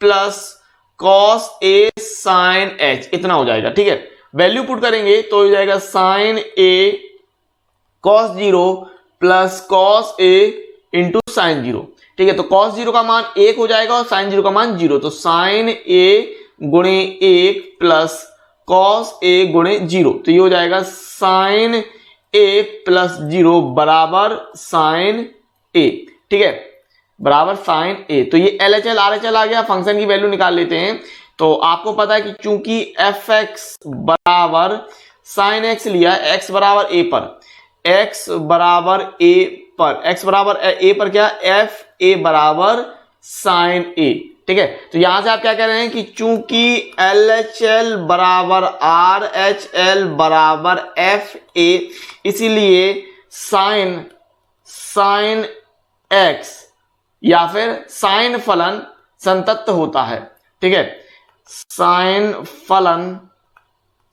plus cos a sine h, इतना हो जाएगा। ठीक है, वैल्यू पुट करेंगे तो हो जाएगा sign a cos 0 plus cos A into sine 0। ठीक है, तो कॉस 0 का मान 1 हो जाएगा और साइन 0 का मान 0, तो साइन ए गुणे 1 प्लस कॉस ए गुणे 0, तो ये हो जाएगा साइन ए प्लस 0 बराबर साइन ए। ठीक है, बराबर साइन ए। तो ये LHL RHL आ गया, फंक्शन की वैल्यू निकाल लेते हैं। तो आपको पता है कि चूंकि एफ एक्स बराबर साइन एक्स लिया, एक्स बराबर ए पर, एक्स बराबर ए पर, एक्स बराबर ए पर क्या, एफ ए बराबर साइन ए। ठीक है, तो यहां से आप क्या कह रहे हैं कि चूंकि LHL बराबर RHL बराबर एफ ए, इसीलिए साइन एक्स या फिर साइन फलन संतत होता है। ठीक है, साइन फलन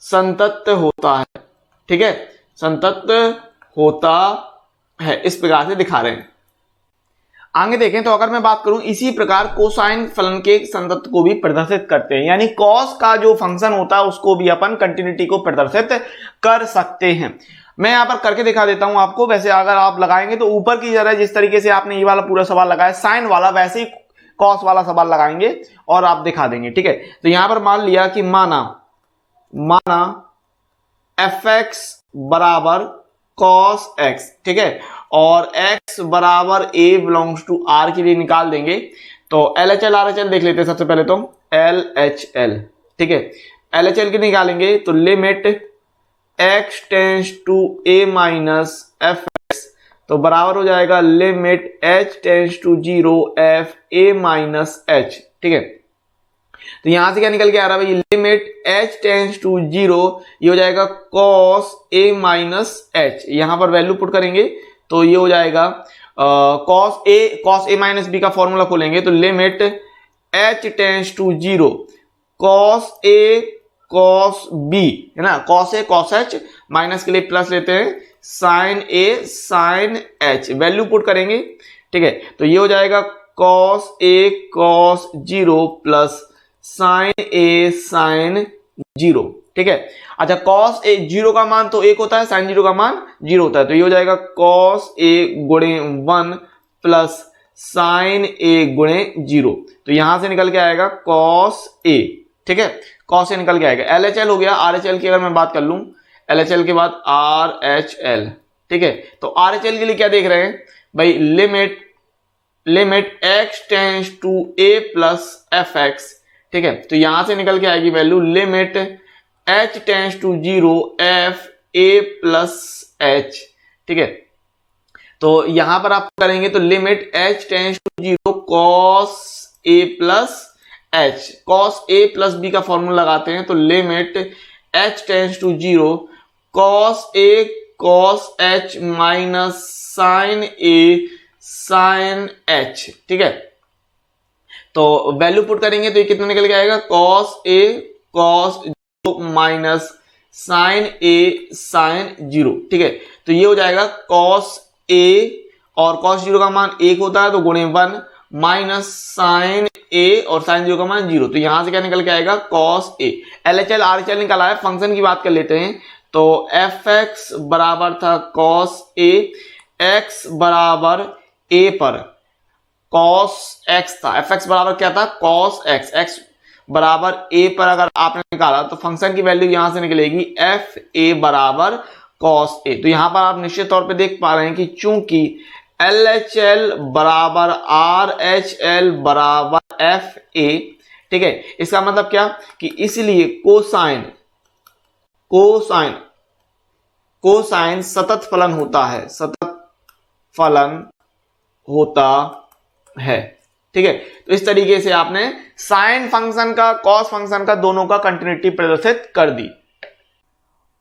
संतत होता है। ठीक है, संतत होता है, इस प्रकार से दिखा रहे हैं। आगे देखें तो अगर मैं बात करूं, इसी प्रकार कोसाइन फलन के संतत को भी प्रदर्शित करते हैं, यानी कॉस का जो फंक्शन होता है उसको भी अपन कंटिन्यूटी को प्रदर्शित कर सकते हैं। मैं यहां पर करके दिखा देता हूं आपको। वैसे अगर आप लगाएंगे तो ऊपर की तरह जिस तरीके से आपने ये वाला पूरा सवाल लगाया साइन वाला, वैसे ही कॉस वाला सवाल लगाएंगे और आप दिखा देंगे। ठीक है, तो यहां पर मान लिया कि माना एफ एक्स बराबर कॉस एक्स। ठीक है, और x बराबर a बिलोंग्स टू r के लिए निकाल देंगे। तो LHL RHL देख लेते हैं सबसे पहले तो LHL। ठीक है, LHL की निकालेंगे तो limit x tends to a minus F x, तो बराबर हो जाएगा limit h tends to 0 f a minus h. ठीक है, तो यहां से क्या निकल के आ रहा है भाई, लिमिट h टेंड्स टू 0, ये हो जाएगा cos a माइनस एच। यहां पर वैल्यू पुट करेंगे तो ये हो जाएगा cos a माइनस बी का फॉर्मूला खोलेंगे तो limit h tends to 0 cos a cos b, है ना, cos a cos h, minus के लिए प्लस लेते हैं, sin a sin h, value put करेंगे। ठीक है, तो ये हो जाएगा cos a cos 0 plus sin a sin 0। ठीक है, अच्छा cos a 0 का मान तो 1 होता है, sin 0 का मान 0 होता है, तो ये हो जाएगा cos a गुणे 1 प्लस sin a गुणे 0, तो यहां से निकल के आएगा cos a। ठीक है, cos a निकल के आएगा। LHL हो गया। RHL की अगर मैं बात कर लूं, LHL के बाद RHL। ठीक है, तो RHL के लिए क्या देख रहे हैं भाई, limit x tends to a plus F x. ठीक है, तो यहां से निकल के आएगी value limit h tends to 0 f a plus h. ठीक है, तो यहां पर आप करेंगे तो limit h tends to 0 cos a plus h, cos a plus b का फॉर्मूला लगाते हैं तो limit h tends to 0 cos a cos h minus sin a sin h। ठीक है, तो वैल्यू पुट करेंगे तो ये कितना निकल के आएगा, cos a cos 0 minus sin a sin 0। ठीक है, तो ये हो जाएगा cos a, और cos 0 का मान 1 होता है तो गुणे 1 माइनस sin a और sin 0 का मान 0, तो यहां से क्या निकल के आएगा cos a। LHL RHL निकाला है। फंक्शन की बात कर लेते हैं तो एफ एक्स बराबर था cos a, x बराबर a पर cos x था, एफ एक्स बराबर क्या था cos x, x बराबर a पर अगर आपने निकाला तो फंक्शन की वैल्यू यहां से निकलेगी एफ a बराबर cos a। तो यहां पर आप निश्चित तौर पे देख पा रहे हैं कि चूंकि LHL बराबर RHL बराबर एफ ए। ठीक है, इसका मतलब क्या कि इसलिए कोसाइन सतत फलन होता है, सतत फलन होता है। ठीक है, तो इस तरीके से आपने साइन फंक्शन का, कॉस फंक्शन का, दोनों का कंटिन्यूटी प्रदर्शित कर दी।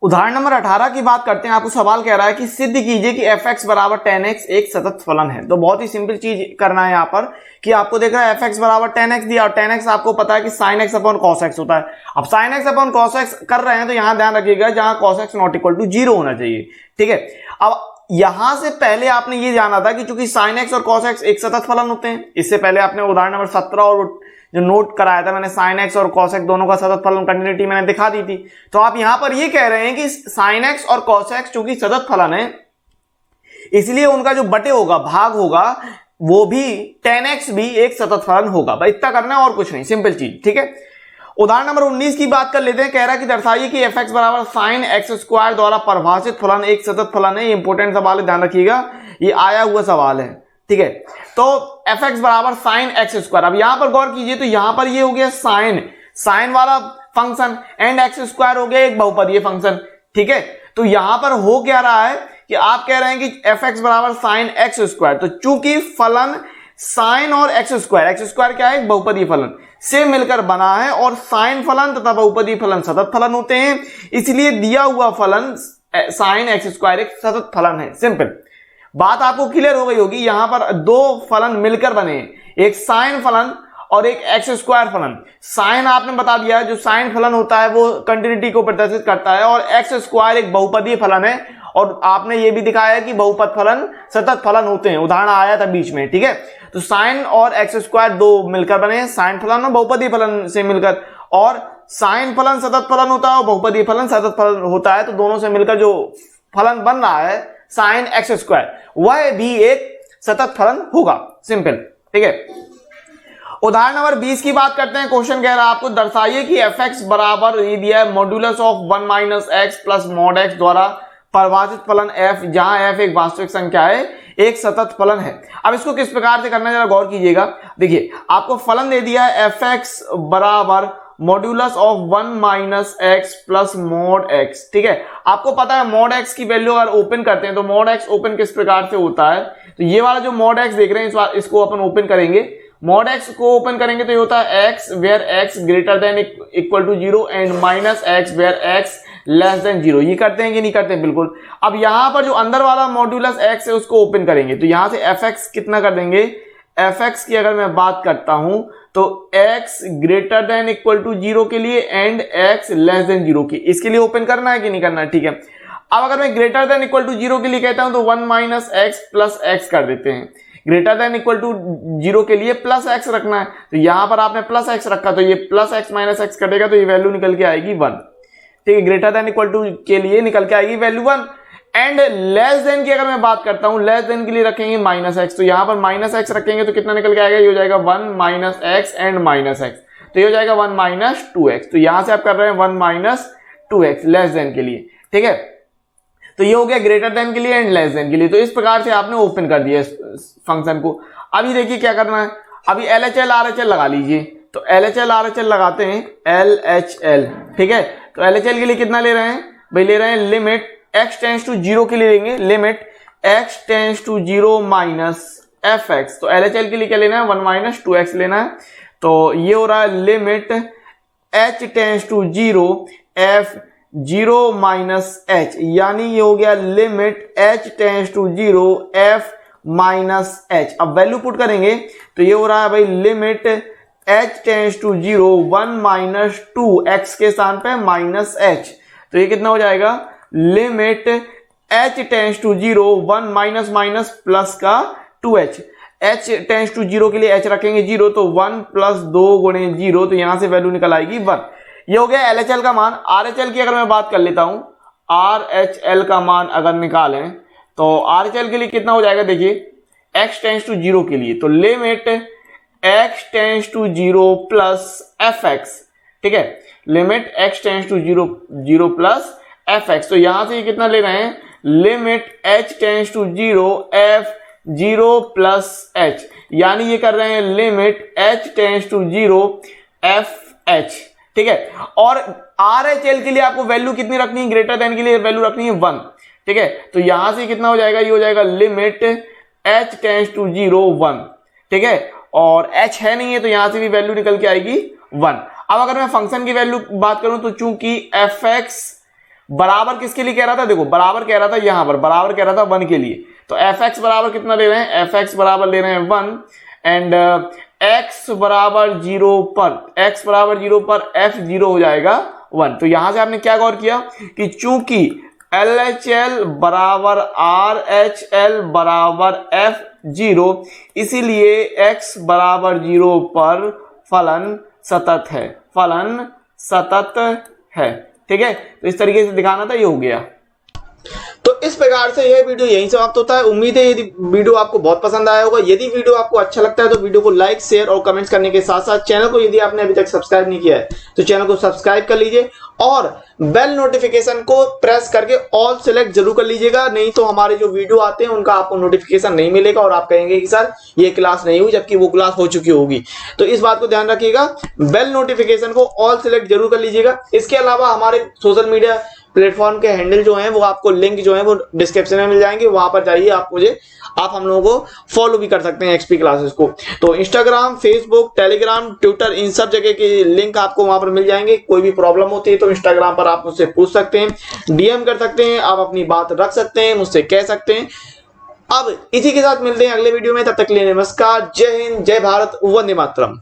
उदाहरण नंबर 18 की बात करते हैं। आपको सवाल कह रहा है कि सिद्ध कीजिए कि fx बराबर 10x एक सतत फलन है। तो बहुत ही सिंपल चीज करना है यहाँ पर कि आपको देख रहा है fx बराबर 10x दिया और 10x आपको पता है कि sin x upon cos x होता है। अब sin x upon cos x कर रहे हैं तो यहां ध्यान रखिएगा जहां cos x not equal to 0 होना चाहिए, ठीक है। अब यहां से पहले आपने ये जाना था कि चूंकि sin x और cos x एक सतत फलन होते हैं, इससे पहले आपने उदाहरण नंबर 17 और जो नोट कराया था मैंने sin x और cos x दोनों का सतत फलन कंटिन्यूटी मैंने दिखा दी थी। तो आप यहां पर ये कह रहे हैं कि sin x और cos x चूंकि सतत फलन है इसलिए उनका जो बटे होगा भाग होगा वो भी 10x भी एक सतत फलन होगा। भाई इतना करना है और कुछ नहीं, सिंपल चीज, ठीक है। उदाहरण नंबर 19 की बात कर लेते हैं। कह रहा है कि दर्शाइए कि fx बराबर sin x स्क्वायर द्वारा परिभाषित फलन एक सतत फलन है। ये इंपॉर्टेंट सवाल है, ध्यान रखिएगा, ये आया हुआ सवाल है, ठीक है। तो fx बराबर sin x स्क्वायर, अब यहां पर गौर कीजिए तो यहां पर ये हो गया साइन वाला फंक्शन एंड x स्क्वायर हो गया एक बहुपदीय फंक्शन, ठीक है। तो यहां पर हो क्या रहा है कि आप कह रहे हैं कि fx बराबर sin x स्क्वायर, तो चूंकि फलन साइन और एक्स स्क्वायर क्या है, एक बहुपदीय फलन से मिलकर बना है और साइन फलन तथा बहुपदीय फलन सतत फलन होते हैं, इसलिए दिया हुआ फलन साइन एक्स स्क्वायर एक सतत फलन है। सिंपल बात आपको क्लियर हो गई होगी। यहां पर दो फलन मिलकर बने हैं, एक साइन फलन और एक एक्स स्क्वायर फलन। साइन आपने बता दिया जो साइन फलन होता है वो कंटिन्यूटी को प्रदर्शित करता है और एक्स स्क्वायर एक बहुपदीय फलन है और आपने ये भी दिखाया कि बहुपद फलन सतत फलन होते हैं, उदाहरण आया था बीच में, ठीक है। तो साइन और एक्स स्क्वायर दो मिलकर बने हैं, साइन फलन और बहुपदीय फलन से मिलकर, और साइन फलन सतत फलन होता है और बहुपदीय फलन सतत फलन होता है, तो दोनों से मिलकर जो फलन बन रहा है साइन एक्स स्क्वायर वह भी एक सतत फलन होगा। सिंपल, ठीक है। उदाहरण नंबर 20 की बात करते हैं। क्वेश्चन कह रहा है आपको दर्शाइए कि fx बराबर ये दिया है modulus of 1 minus x plus mod x द्वारा परिभाषित फलन f, जहां f एक वास्तविक संख्या है, एक सतत फलन है। अब इसको किस प्रकार से करना है जरा गौर कीजिएगा। देखिए आपको फलन दे दिया है fx बराबर modulus of 1 minus x plus mod x, ठीक है। आपको पता है मॉड एक्स की वैल्यू अगर ओपन करते हैं तो मॉड एक्स ओपन किस प्रकार से होता है, तो ये वाला जो मॉड एक्स देख रहे हैं इसको अपन ओपन करेंगे। मॉड एक्स को ओपन करेंगे तो ये होता है x where x greater than equal to 0 and minus x where x less than 0। ये करते हैं कि नहीं करते हैं, बिल्कुल। अब यहां पर जो अंदर वाला मॉड्यूलस x है उसको ओपन करेंगे तो यहां से fx कितना कर देंगे, fx की अगर मैं बात करता हूं तो x greater than equal to 0 के लिए एंड x लेस देन 0 की, इसके लिए ओपन करना है कि नहीं करना है, ठीक है। अब अगर मैं ग्रेटर देन इक्वल टू 0 के लिए कहता हूं तो 1 माइनस एक्स प्लस एक्स कर देते हैं। ग्रेटर देन इक्वल टू 0 के लिए प्लस एक्स रखना है, तो यहां पर आपने प्लस एक्स रखा तो ये प्लस एक्स माइनस एक्स कटेगा तो ये वैल्यू निकल के आएगी 1, ठीक है। ग्रेटर देन इक्वल टू के लिए निकल के आएगी वैल्यू 1 एंड लेस देन की अगर मैं बात करता हूं लेस देन के लिए रखेंगे माइनस एक्स, तो यहां पर माइनस एक्स रखेंगे तो कितना निकल के आएगा, ये हो जाएगा 1 minus x and minus x, तो ये हो जाएगा 1 माइनस 2x। तो यहां से आप कर रहे हैं 1 माइनस 2x लेस देन के लिए, ठीक है। तो ये हो गया ग्रेटर देन के लिए एंड लेस देन के लिए। तो इस प्रकार से आपने ओपन कर दिया फंक्शन को। अभी देखिए क्या करना है, अभी LHL RHL लगा लीजिए। तो LHL RHL लगाते हैं, LHL, ठीक है। तो LHL के लिए कितना ले रहे हैं भाई, ले रहे हैं लिमिट x टेंड्स टू 0 के लिए लेंगे, limit x tends to 0 minus fx। तो LHL के लिए क्या लेना है, 1 माइनस 2x लेना है। तो ये हो रहा है limit h tends to 0 f 0 minus h, यानी ये हो गया limit h tends to 0 f minus h। अब वैल्यू पुट करेंगे तो ये हो रहा है भाई limit h tends to 0 1 minus 2 x के स्थान पे माइनस h, तो ये कितना हो जाएगा limit h tends to 0 1 minus minus plus का 2h, h टेंड्स टू 0 के लिए h रखेंगे 0 तो 1 प्लस 2 गुणे 0, तो यहां से वैल्यू निकल आएगी 1। ये हो गया LHL का मान। RHL की अगर मैं बात कर लेता हूं, RHL का मान अगर निकालें तो RHL के लिए कितना हो जाएगा, देखिए x टेंड्स टू 0 के लिए तो limit x tends to 0 plus fx, ठीक है। Limit x tends to 0 plus fx, तो यहां से ये कितना ले रहे हैं, limit h tends to 0 f 0 plus h, यानी ये कर रहे हैं limit h tends to 0 fh, ठीक है। और RHL के लिए आपको वैल्यू कितनी रखनी है, ग्रेटर देन के लिए वैल्यू रखनी है 1, ठीक है। तो यहां से कितना हो जाएगा, ये हो जाएगा लिमिट h टेंड्स टू 0 1, ठीक है। और h है नहीं है तो यहां से भी वैल्यू निकल के आएगी 1। अब अगर मैं फंक्शन की वैल्यू बात करूं तो चूंकि fx बराबर किसके लिए कह रहा था, देखो बराबर कह रहा था यहां पर, बराबर कह रहा था 1 के लिए, तो एफ एक्स बराबर कितना ले रहे हैं, एफ एक्स बराबर ले रहे हैं 1 एंड x बराबर 0 पर, x बराबर 0 पर f 0 हो जाएगा 1। तो यहां से आपने क्या गौर किया कि चूंकि LHL बराबर RHL बराबर F0, इसीलिए x बराबर 0 पर फलन सतत है, फलन सतत है। ठीक है, तो इस तरीके से दिखाना था, ये हो गया। तो इस प्रकार से यह वीडियो यहीं समाप्त होता है। उम्मीद है यदि वीडियो आपको बहुत पसंद आया होगा। यदि वीडियो आपको अच्छा लगता है तो वीडियो को लाइक, शेयर और कमेंट्स करने के साथ साथ चैनल को यदि आपने अभी तक सब्सक्राइब नहीं किया है तो चैनल को सब्सक्राइब कर लीजिए और बेल नोटिफिकेशन को प्रेस करके ऑल सेलेक्ट जरूर कर लीजिएगा, नहीं तो हमारे जो वीडियो आते हैं उनका आपको नोटिफिकेशन नहीं मिलेगा और आप कहेंगे कि सर ये क्लास नहीं हुई, जबकि वो क्लास हो चुकी होगी। तो इस बात को ध्यान रखिएगा, बेल नोटिफिकेशन को ऑल सेलेक्ट जरूर कर लीजिएगा। इसके अलावा हमारे सोशल मीडिया प्लेटफॉर्म के हैंडल जो हैं वो आपको लिंक जो है वो डिस्क्रिप्शन में मिल जाएंगे, वहां पर जाइए, आप हम लोगों को फॉलो भी कर सकते हैं एक्सपी क्लासेस को। तो इंस्टाग्राम, फेसबुक, टेलीग्राम, ट्विटर, इन सब जगह के लिंक आपको वहां पर मिल जाएंगे। कोई भी प्रॉब्लम होती है तो इंस्टाग्राम पर आप मुझसे पूछ सकते हैं, डीएम कर सकते हैं, आप अपनी बात रख सकते हैं, मुझसे कह सकते हैं। अब इसी के साथ मिलते हैं अगले वीडियो में, तब तक के लिए नमस्कार, जय हिंद, जय भारत, वंदे मातरम।